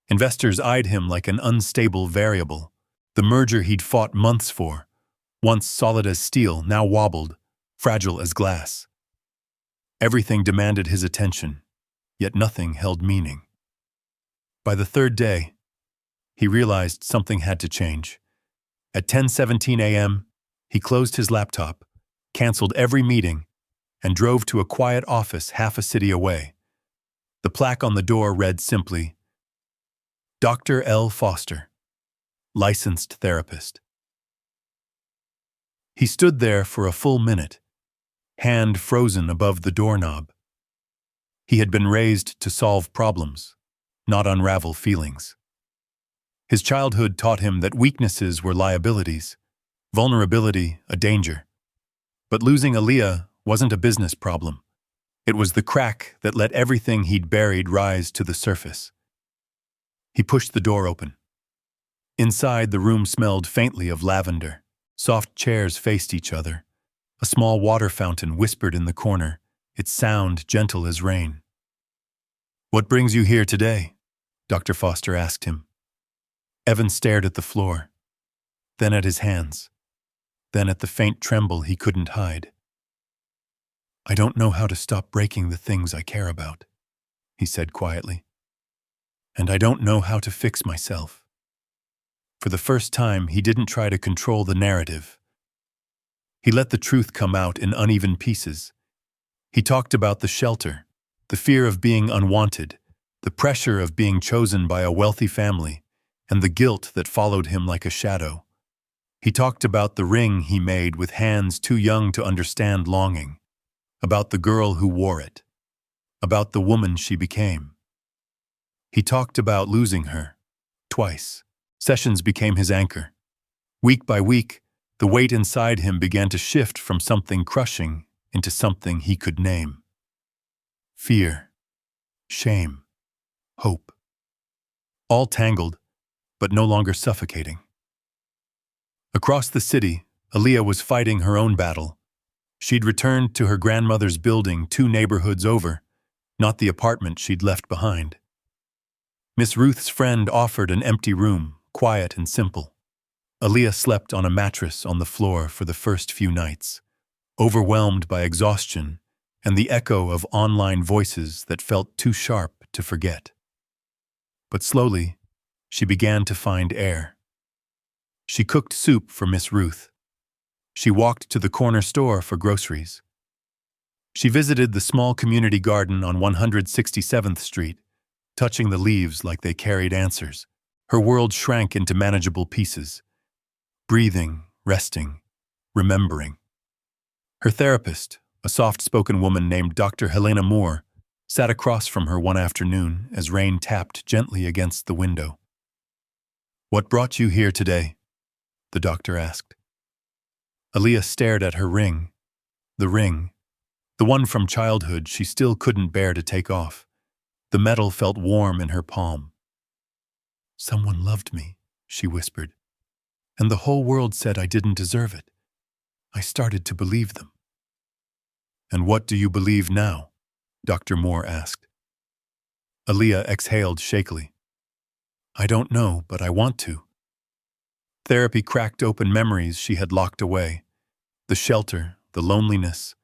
Investors eyed him like an unstable variable. The merger he'd fought months for, once solid as steel, now wobbled, fragile as glass. Everything demanded his attention, yet nothing held meaning. By the third day, he realized something had to change. At 10:17 a.m., he closed his laptop, canceled every meeting, and drove to a quiet office half a city away. The plaque on the door read simply, "Dr. L. Foster, licensed therapist." He stood there for a full minute, hand frozen above the doorknob. He had been raised to solve problems, not unravel feelings. His childhood taught him that weaknesses were liabilities, vulnerability a danger. But losing Aaliyah wasn't a business problem. It was the crack that let everything he'd buried rise to the surface. He pushed the door open. Inside, the room smelled faintly of lavender. Soft chairs faced each other. A small water fountain whispered in the corner, its sound gentle as rain. "What brings you here today?" Dr. Foster asked him. Evan stared at the floor, then at his hands, then at the faint tremble he couldn't hide. "I don't know how to stop breaking the things I care about," he said quietly. "And I don't know how to fix myself." For the first time, he didn't try to control the narrative. He let the truth come out in uneven pieces. He talked about the shelter, the fear of being unwanted, the pressure of being chosen by a wealthy family, and the guilt that followed him like a shadow. He talked about the ring he made with hands too young to understand longing, about the girl who wore it, about the woman she became. He talked about losing her, twice. Sessions became his anchor. Week by week, the weight inside him began to shift from something crushing into something he could name. Fear, shame, hope. All tangled, but no longer suffocating. Across the city, Aaliyah was fighting her own battle. She'd returned to her grandmother's building 2 neighborhoods over, not the apartment she'd left behind. Miss Ruth's friend offered an empty room, quiet and simple. Aaliyah slept on a mattress on the floor for the first few nights, overwhelmed by exhaustion and the echo of online voices that felt too sharp to forget. But slowly, she began to find air. She cooked soup for Miss Ruth. She walked to the corner store for groceries. She visited the small community garden on 167th Street, touching the leaves like they carried answers. Her world shrank into manageable pieces. Breathing, resting, remembering. Her therapist, a soft-spoken woman named Dr. Helena Moore, sat across from her one afternoon as rain tapped gently against the window. "What brought you here today?" the doctor asked. Aaliyah stared at her ring. The ring, the one from childhood she still couldn't bear to take off. The metal felt warm in her palm. "Someone loved me," she whispered, "and the whole world said I didn't deserve it. I started to believe them." "And what do you believe now?" Dr. Moore asked. Aaliyah exhaled shakily. "I don't know, but I want to." Therapy cracked open memories she had locked away. The shelter, the loneliness,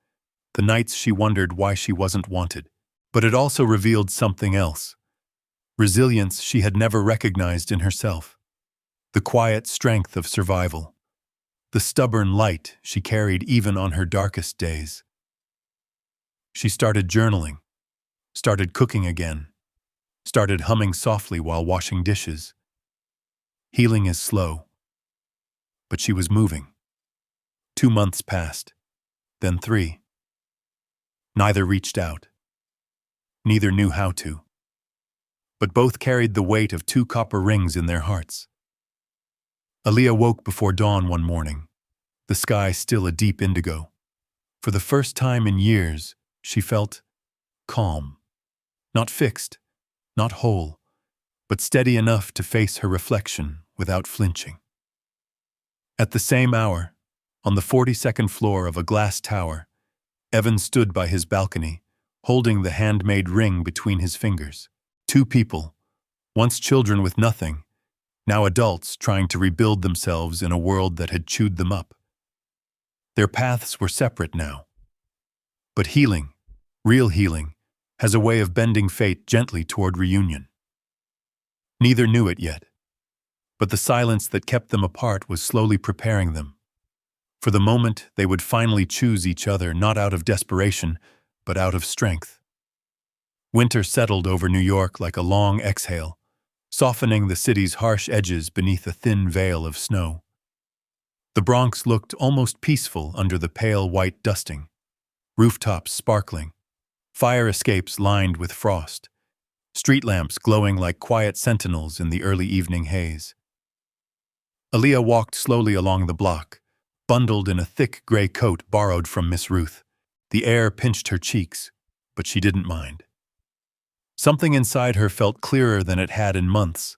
the nights she wondered why she wasn't wanted. But it also revealed something else. Resilience she had never recognized in herself. The quiet strength of survival. The stubborn light she carried even on her darkest days. She started journaling, started cooking again, started humming softly while washing dishes. Healing is slow, but she was moving. 2 months passed, then 3. Neither reached out. Neither knew how to. But both carried the weight of 2 copper rings in their hearts. Aaliyah woke before dawn one morning, the sky still a deep indigo. For the first time in years, she felt calm. Not fixed, not whole, but steady enough to face her reflection without flinching. At the same hour, on the 42nd floor of a glass tower, Evan stood by his balcony, holding the handmade ring between his fingers. 2 people, once children with nothing, now adults trying to rebuild themselves in a world that had chewed them up. Their paths were separate now. But healing, real healing, has a way of bending fate gently toward reunion. Neither knew it yet, but the silence that kept them apart was slowly preparing them. For the moment they would finally choose each other, not out of desperation, but out of strength. Winter settled over New York like a long exhale, softening the city's harsh edges beneath a thin veil of snow. The Bronx looked almost peaceful under the pale white dusting, rooftops sparkling, fire escapes lined with frost, street lamps glowing like quiet sentinels in the early evening haze. Aaliyah walked slowly along the block, bundled in a thick gray coat borrowed from Miss Ruth. The air pinched her cheeks, but she didn't mind. Something inside her felt clearer than it had in months,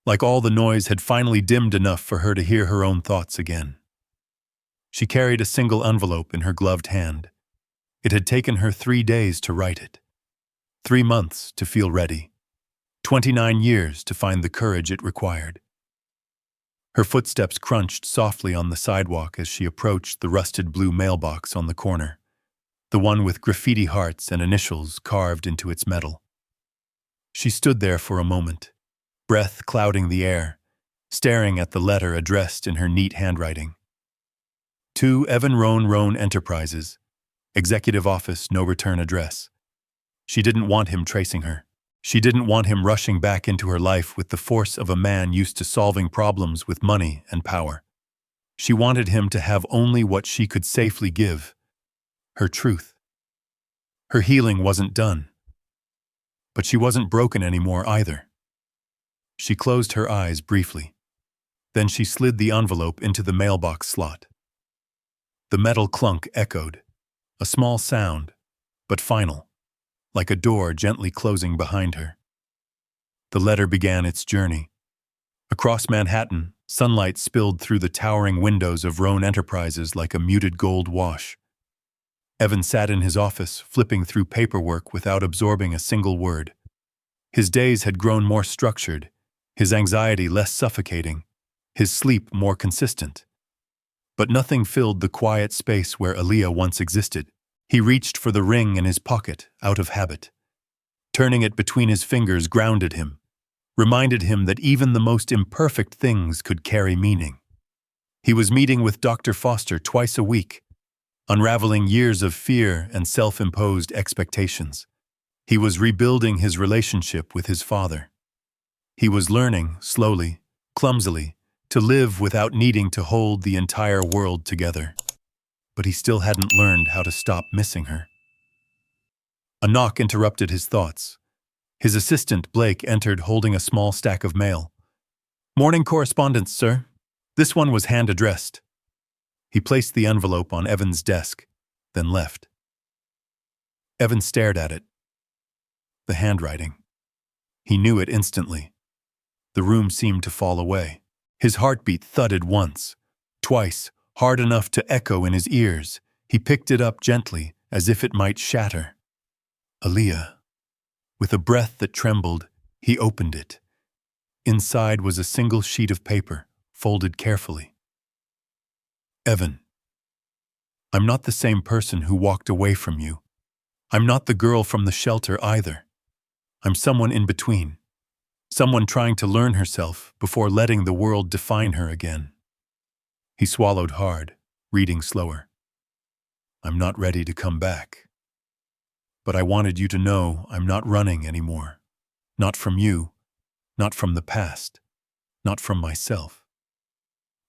like all the noise had finally dimmed enough for her to hear her own thoughts again. She carried a single envelope in her gloved hand. It had taken her 3 days to write it, 3 months to feel ready, 29 years to find the courage it required. Her footsteps crunched softly on the sidewalk as she approached the rusted blue mailbox on the corner, the one with graffiti hearts and initials carved into its metal. She stood there for a moment, breath clouding the air, staring at the letter addressed in her neat handwriting. To Evan Roan Enterprises, Executive Office, no return address. She didn't want him tracing her. She didn't want him rushing back into her life with the force of a man used to solving problems with money and power. She wanted him to have only what she could safely give, her truth. Her healing wasn't done. But she wasn't broken anymore either. She closed her eyes briefly. Then she slid the envelope into the mailbox slot. The metal clunk echoed, a small sound, but final, like a door gently closing behind her. The letter began its journey. Across Manhattan, sunlight spilled through the towering windows of Roan Enterprises like a muted gold wash. Evan sat in his office, flipping through paperwork without absorbing a single word. His days had grown more structured, his anxiety less suffocating, his sleep more consistent. But nothing filled the quiet space where Aaliyah once existed. He reached for the ring in his pocket, out of habit. Turning it between his fingers grounded him, reminded him that even the most imperfect things could carry meaning. He was meeting with Dr. Foster twice a week, unraveling years of fear and self-imposed expectations. He was rebuilding his relationship with his father. He was learning, slowly, clumsily, to live without needing to hold the entire world together. But he still hadn't learned how to stop missing her. A knock interrupted his thoughts. His assistant, Blake, entered holding a small stack of mail. "Morning correspondence, sir." This one was hand-addressed. He placed the envelope on Evan's desk, then left. Evan stared at it. The handwriting. He knew it instantly. The room seemed to fall away. His heartbeat thudded once, twice, hard enough to echo in his ears. He picked it up gently, as if it might shatter. Aaliyah. With a breath that trembled, he opened it. Inside was a single sheet of paper, folded carefully. "Evan, I'm not the same person who walked away from you. I'm not the girl from the shelter either. I'm someone in between. Someone trying to learn herself before letting the world define her again." He swallowed hard, reading slower. "I'm not ready to come back. But I wanted you to know I'm not running anymore. Not from you, not from the past, not from myself."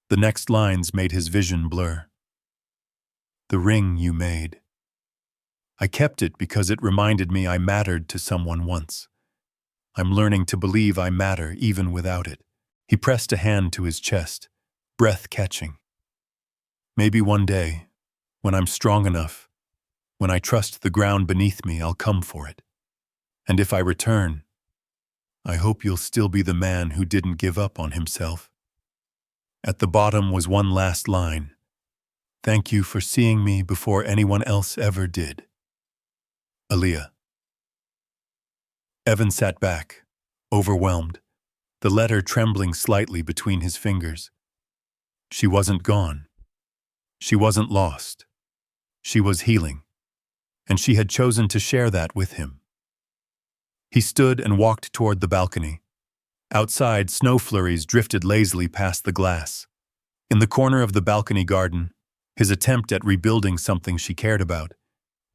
The next lines made his vision blur. "The ring you made. I kept it because it reminded me I mattered to someone once. I'm learning to believe I matter even without it." He pressed a hand to his chest, breath catching. "Maybe one day, when I'm strong enough, when I trust the ground beneath me, I'll come for it. And if I return, I hope you'll still be the man who didn't give up on himself." At the bottom was one last line. "Thank you for seeing me before anyone else ever did. Aaliyah." Evan sat back, overwhelmed, the letter trembling slightly between his fingers. She wasn't gone. She wasn't lost. She was healing, and she had chosen to share that with him. He stood and walked toward the balcony. Outside, snow flurries drifted lazily past the glass. In the corner of the balcony garden, his attempt at rebuilding something she cared about,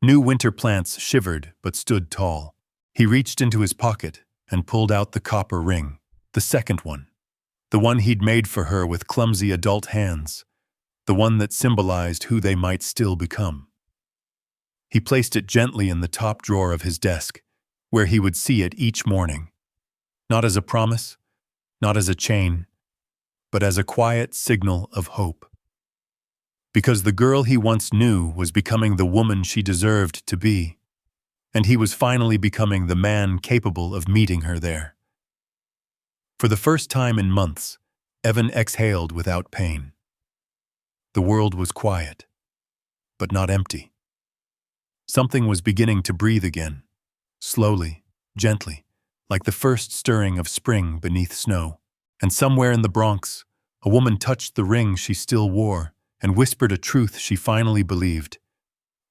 new winter plants shivered but stood tall. He reached into his pocket and pulled out the copper ring, the second one, the one he'd made for her with clumsy adult hands, the one that symbolized who they might still become. He placed it gently in the top drawer of his desk, where he would see it each morning, not as a promise, not as a chain, but as a quiet signal of hope. Because the girl he once knew was becoming the woman she deserved to be, and he was finally becoming the man capable of meeting her there. For the first time in months, Evan exhaled without pain. The world was quiet, but not empty. Something was beginning to breathe again, slowly, gently, like the first stirring of spring beneath snow. And somewhere in the Bronx, a woman touched the ring she still wore and whispered a truth she finally believed.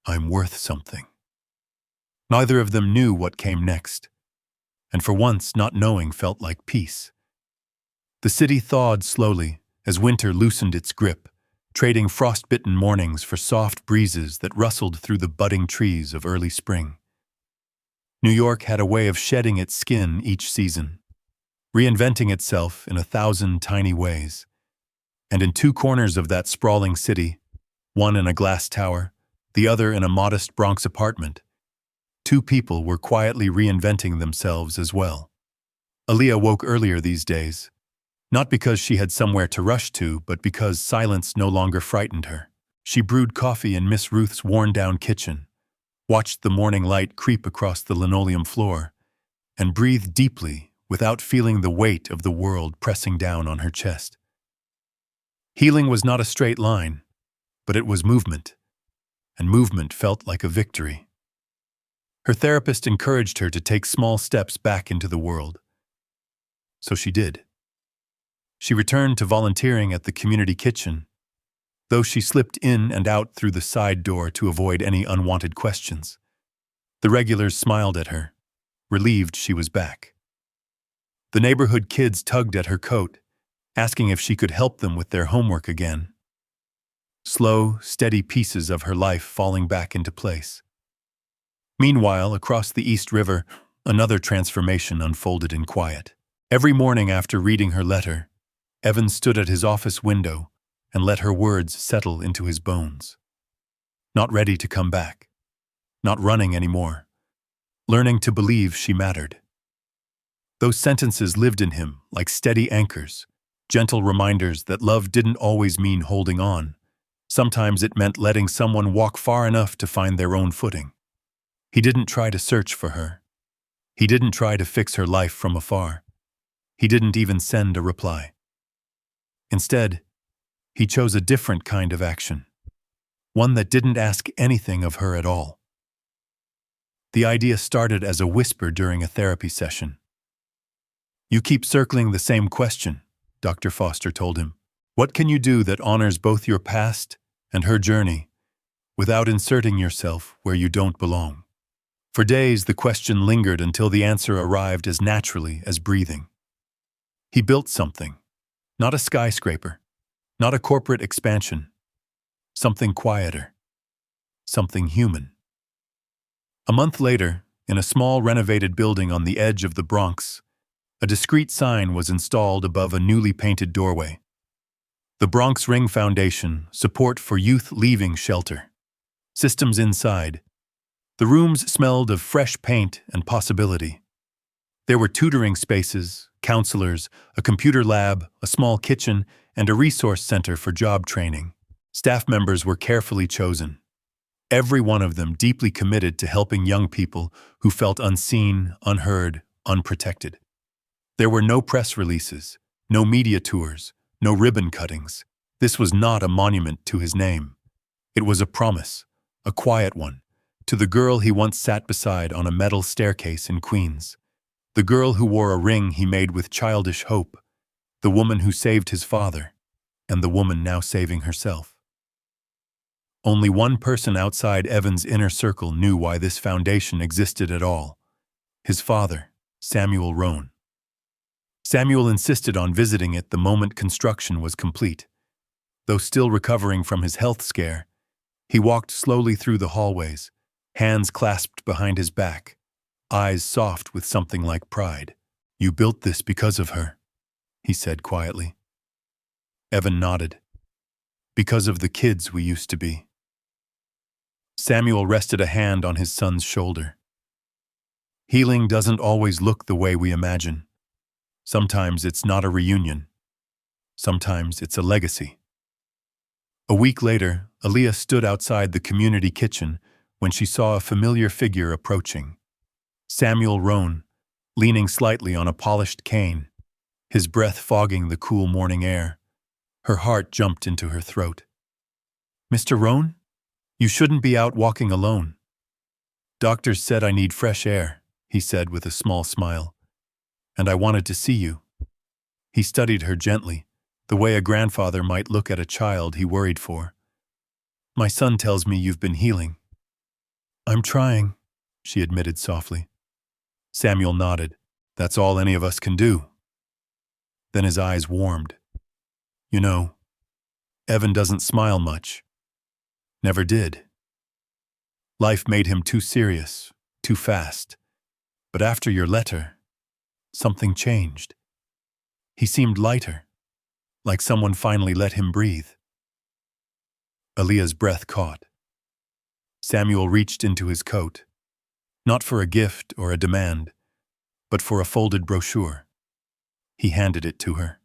"I'm worth something." Neither of them knew what came next, and for once not knowing felt like peace. The city thawed slowly as winter loosened its grip, trading frost-bitten mornings for soft breezes that rustled through the budding trees of early spring. New York had a way of shedding its skin each season, reinventing itself in 1,000 tiny ways. And in two corners of that sprawling city, one in a glass tower, the other in a modest Bronx apartment, two people were quietly reinventing themselves as well. Aaliyah woke earlier these days, not because she had somewhere to rush to, but because silence no longer frightened her. She brewed coffee in Miss Ruth's worn-down kitchen, watched the morning light creep across the linoleum floor, and breathed deeply without feeling the weight of the world pressing down on her chest. Healing was not a straight line, but it was movement, and movement felt like a victory. Her therapist encouraged her to take small steps back into the world. So she did. She returned to volunteering at the community kitchen, though she slipped in and out through the side door to avoid any unwanted questions. The regulars smiled at her, relieved she was back. The neighborhood kids tugged at her coat, asking if she could help them with their homework again. Slow, steady pieces of her life falling back into place. Meanwhile, across the East River, another transformation unfolded in quiet. Every morning after reading her letter, Evan stood at his office window and let her words settle into his bones. Not ready to come back. Not running anymore. learning to believe she mattered. Those sentences lived in him like steady anchors, gentle reminders that love didn't always mean holding on. Sometimes it meant letting someone walk far enough to find their own footing. He didn't try to search for her. He didn't try to fix her life from afar. He didn't even send a reply. Instead, he chose a different kind of action, one that didn't ask anything of her at all. The idea started as a whisper during a therapy session. "You keep circling the same question," Dr. Foster told him. "What can you do that honors both your past and her journey without inserting yourself where you don't belong?" For days, the question lingered until the answer arrived as naturally as breathing. He built something, not a skyscraper, not a corporate expansion, something quieter, something human. A month later, in a small renovated building on the edge of the Bronx, a discreet sign was installed above a newly painted doorway. The Bronx Ring Foundation, support for youth leaving shelter. Systems inside. The rooms smelled of fresh paint and possibility. There were tutoring spaces, counselors, a computer lab, a small kitchen, and a resource center for job training. Staff members were carefully chosen, every one of them deeply committed to helping young people who felt unseen, unheard, unprotected. There were no press releases, no media tours, no ribbon cuttings. This was not a monument to his name. It was a promise, a quiet one, to the girl he once sat beside on a metal staircase in Queens, the girl who wore a ring he made with childish hope, the woman who saved his father, and the woman now saving herself. Only one person outside Evan's inner circle knew why this foundation existed at all: his father, Samuel Roan. Samuel insisted on visiting it the moment construction was complete. Though still recovering from his health scare, he walked slowly through the hallways, hands clasped behind his back, eyes soft with something like pride. "You built this because of her," he said quietly. Evan nodded. "Because of the kids we used to be." Samuel rested a hand on his son's shoulder. "Healing doesn't always look the way we imagine. Sometimes it's not a reunion. Sometimes it's a legacy." A week later, Aaliyah stood outside the community kitchen when she saw a familiar figure approaching. Samuel Roan, leaning slightly on a polished cane, his breath fogging the cool morning air. Her heart jumped into her throat. "Mr. Roan? You shouldn't be out walking alone." "Doctors said I need fresh air," he said with a small smile. "And I wanted to see you." He studied her gently, the way a grandfather might look at a child he worried for. "My son tells me you've been healing." "I'm trying," she admitted softly. Samuel nodded. "That's all any of us can do." Then his eyes warmed. "You know, Evan doesn't smile much. Never did. Life made him too serious, too fast. But after your letter, something changed. He seemed lighter, like someone finally let him breathe." Aaliyah's breath caught. Samuel reached into his coat, not for a gift or a demand, but for a folded brochure. He handed it to her.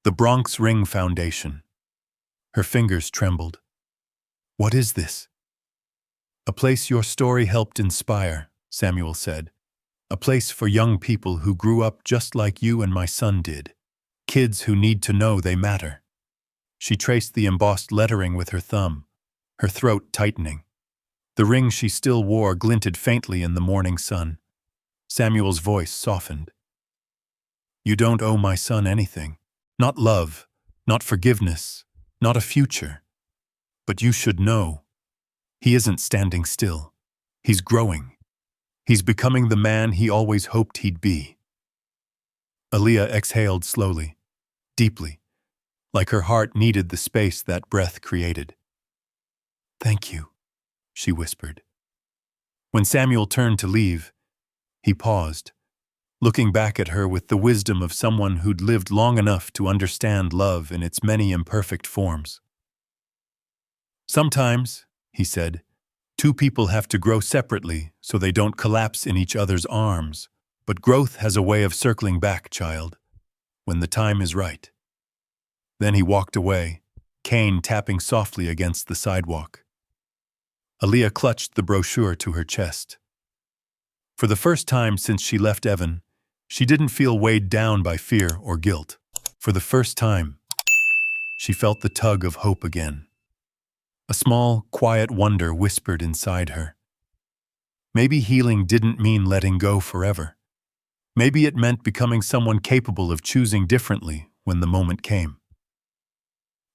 The Bronx Ring Foundation. Her fingers trembled. "What is this?" "A place your story helped inspire," Samuel said. "A place for young people who grew up just like you and my son did. Kids who need to know they matter." She traced the embossed lettering with her thumb, her throat tightening. The ring she still wore glinted faintly in the morning sun. Samuel's voice softened. "You don't owe my son anything. Not love, not forgiveness, not a future. But you should know. He isn't standing still. He's growing. He's becoming the man he always hoped he'd be." Aaliyah exhaled slowly, deeply, like her heart needed the space that breath created. "Thank you," she whispered. When Samuel turned to leave, he paused, looking back at her with the wisdom of someone who'd lived long enough to understand love in its many imperfect forms. "Sometimes," he said, Two people have to grow separately so they don't collapse in each other's arms, but growth has a way of circling back, child, when the time is right. Then he walked away, cane tapping softly against the sidewalk. Aaliyah clutched the brochure to her chest. For the first time since she left Evan, she didn't feel weighed down by fear or guilt. For the first time, she felt the tug of hope again. A small, quiet wonder whispered inside her. Maybe healing didn't mean letting go forever. Maybe it meant becoming someone capable of choosing differently when the moment came.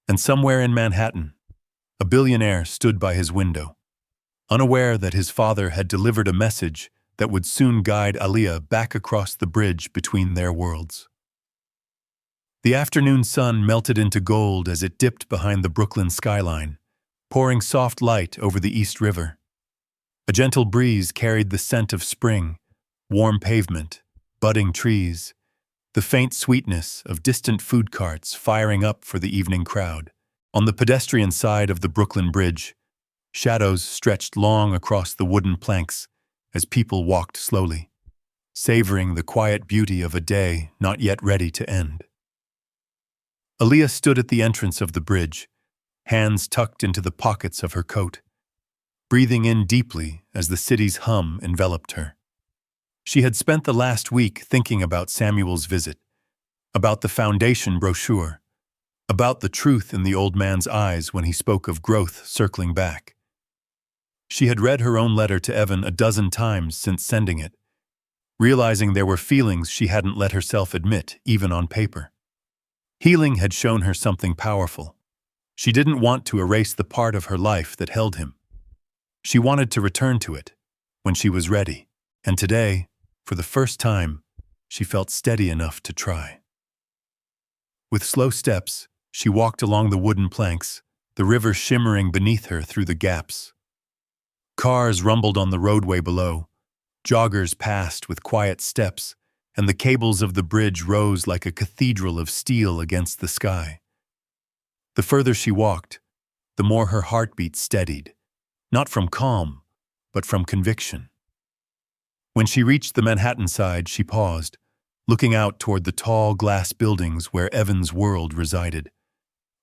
And somewhere in Manhattan, a billionaire stood by his window, unaware that his father had delivered a message that would soon guide Aaliyah back across the bridge between their worlds. The afternoon sun melted into gold as it dipped behind the Brooklyn skyline, pouring soft light over the East River. A gentle breeze carried the scent of spring, warm pavement, budding trees, the faint sweetness of distant food carts firing up for the evening crowd. On the pedestrian side of the Brooklyn Bridge, shadows stretched long across the wooden planks as people walked slowly, savoring the quiet beauty of a day not yet ready to end. Aaliyah stood at the entrance of the bridge, hands tucked into the pockets of her coat, breathing in deeply as the city's hum enveloped her. She had spent the last week thinking about Samuel's visit, about the foundation brochure, about the truth in the old man's eyes when he spoke of growth circling back. She had read her own letter to Evan a dozen times since sending it, realizing there were feelings she hadn't let herself admit, even on paper. Healing had shown her something powerful. She didn't want to erase the part of her life that held him. She wanted to return to it when she was ready, and today, for the first time, she felt steady enough to try. With slow steps, she walked along the wooden planks, the river shimmering beneath her through the gaps. Cars rumbled on the roadway below, joggers passed with quiet steps, and the cables of the bridge rose like a cathedral of steel against the sky. The further she walked, the more her heartbeat steadied, not from calm, but from conviction. When she reached the Manhattan side, she paused, looking out toward the tall glass buildings where Evan's world resided.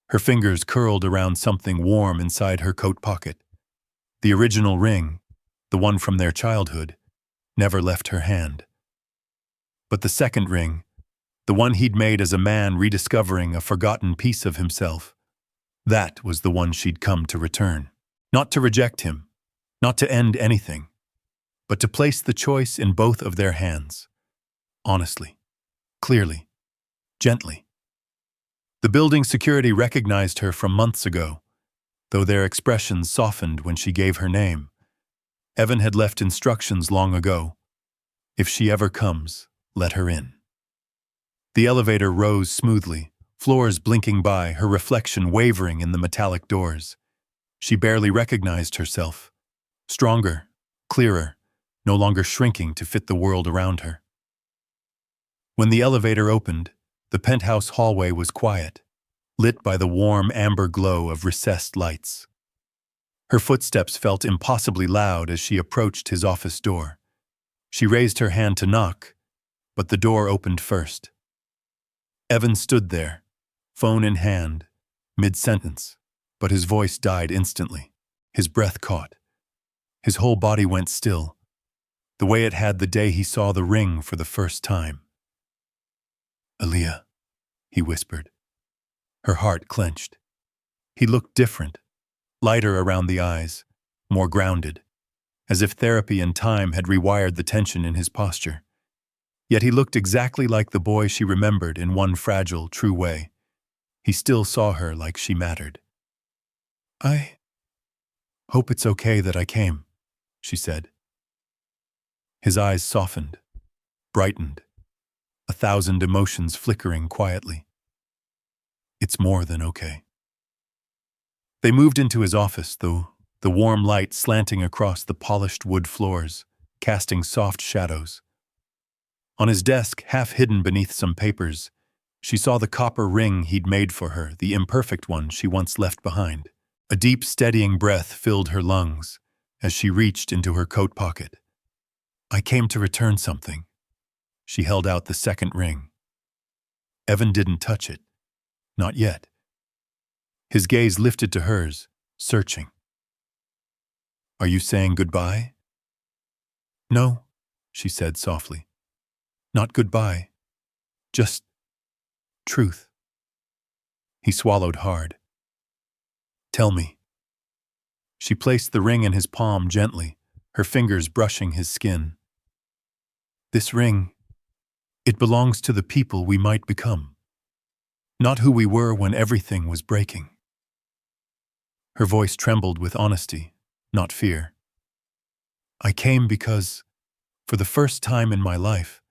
Her fingers curled around something warm inside her coat pocket. The original ring, the one from their childhood, never left her hand. But the second ring, the one he'd made as a man rediscovering a forgotten piece of himself, that was the one she'd come to return. Not to reject him, not to end anything, but to place the choice in both of their hands. Honestly, clearly, gently. The building security recognized her from months ago, though their expressions softened when she gave her name. Evan had left instructions long ago. If she ever comes, let her in. The elevator rose smoothly, floors blinking by, her reflection wavering in the metallic doors. She barely recognized herself. Stronger, clearer, no longer shrinking to fit the world around her. When the elevator opened, the penthouse hallway was quiet, lit by the warm amber glow of recessed lights. Her footsteps felt impossibly loud as she approached his office door. She raised her hand to knock, but the door opened first. Evan stood there, phone in hand, mid-sentence, but his voice died instantly. His breath caught. His whole body went still, the way it had the day he saw the ring for the first time. "Aaliyah," he whispered. Her heart clenched. He looked different, lighter around the eyes, more grounded, as if therapy and time had rewired the tension in his posture. Yet he looked exactly like the boy she remembered in one fragile, true way. He still saw her like she mattered. "I hope it's okay that I came," she said. His eyes softened, brightened, 1,000 emotions flickering quietly. "It's more than okay." They moved into his office, though, the warm light slanting across the polished wood floors, casting soft shadows. On his desk, half hidden beneath some papers, she saw the copper ring he'd made for her, the imperfect one she once left behind. A deep, steadying breath filled her lungs, as she reached into her coat pocket. "I came to return something." She held out the second ring. Evan didn't touch it. Not yet. His gaze lifted to hers, searching. "Are you saying goodbye?" "No," she said softly. "Not goodbye. Just truth." He swallowed hard. "Tell me." She placed the ring in his palm gently, her fingers brushing his skin. "This ring, it belongs to the people we might become, not who we were when everything was breaking." Her voice trembled with honesty, not fear. "I came because, for the first time in my life,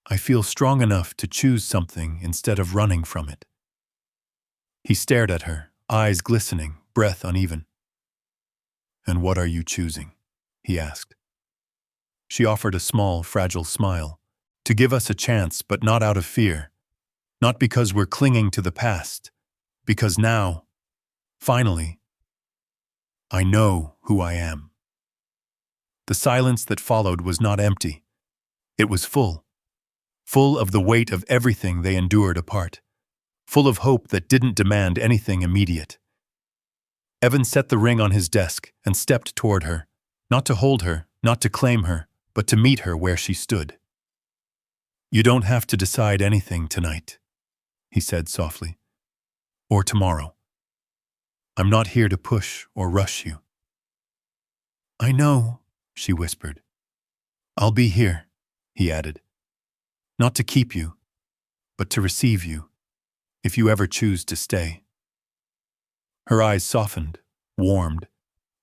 I feel strong enough to choose something instead of running from it." He stared at her, eyes glistening, breath uneven. "And what are you choosing?" he asked. She offered a small, fragile smile. "To give us a chance, but not out of fear. Not because we're clinging to the past. Because now, finally, I know who I am." The silence that followed was not empty. It was full. Full of the weight of everything they endured apart. Full of hope that didn't demand anything immediate. Evan set the ring on his desk and stepped toward her, not to hold her, not to claim her, but to meet her where she stood. "You don't have to decide anything tonight," he said softly. "Or tomorrow. I'm not here to push or rush you." "I know," she whispered. "I'll be here," he added. "Not to keep you, but to receive you, if you ever choose to stay." Her eyes softened, warmed,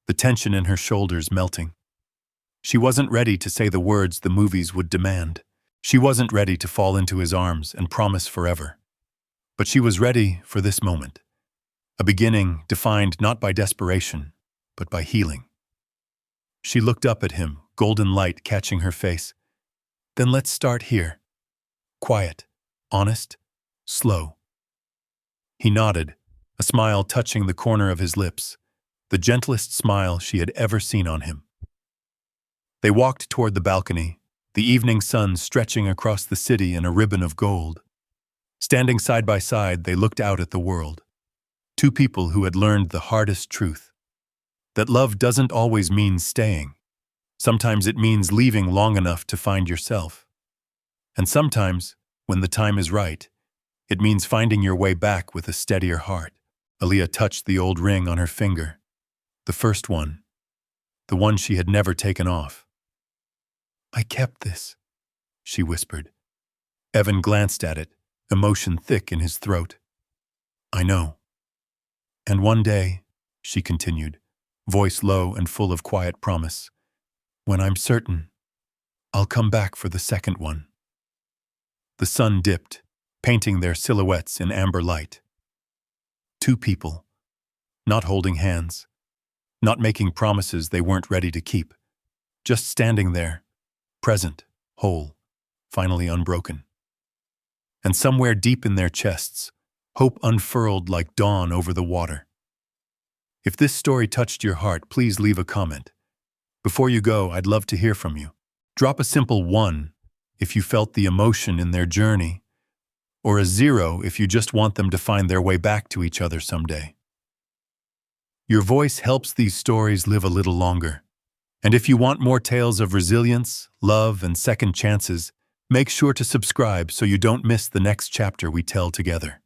the tension in her shoulders melting. She wasn't ready to say the words the movies would demand. She wasn't ready to fall into his arms and promise forever. But she was ready for this moment. A beginning defined not by desperation, but by healing. She looked up at him, golden light catching her face. "Then let's start here. Quiet, honest, slow." He nodded, a smile touching the corner of his lips, the gentlest smile she had ever seen on him. They walked toward the balcony, the evening sun stretching across the city in a ribbon of gold. Standing side by side, they looked out at the world. Two people who had learned the hardest truth. That love doesn't always mean staying. Sometimes it means leaving long enough to find yourself. And sometimes, when the time is right, it means finding your way back with a steadier heart. Aaliyah touched the old ring on her finger. The first one. The one she had never taken off. "I kept this," she whispered. Evan glanced at it, emotion thick in his throat. "I know. And one day," she continued, voice low and full of quiet promise, "when I'm certain, I'll come back for the second one." The sun dipped, painting their silhouettes in amber light. Two people, not holding hands, not making promises they weren't ready to keep, just standing there, present, whole, finally unbroken. And somewhere deep in their chests, hope unfurled like dawn over the water. If this story touched your heart, please leave a comment. Before you go, I'd love to hear from you. Drop a simple 1 if you felt the emotion in their journey, or a 0 if you just want them to find their way back to each other someday. Your voice helps these stories live a little longer. And if you want more tales of resilience, love, and second chances, make sure to subscribe so you don't miss the next chapter we tell together.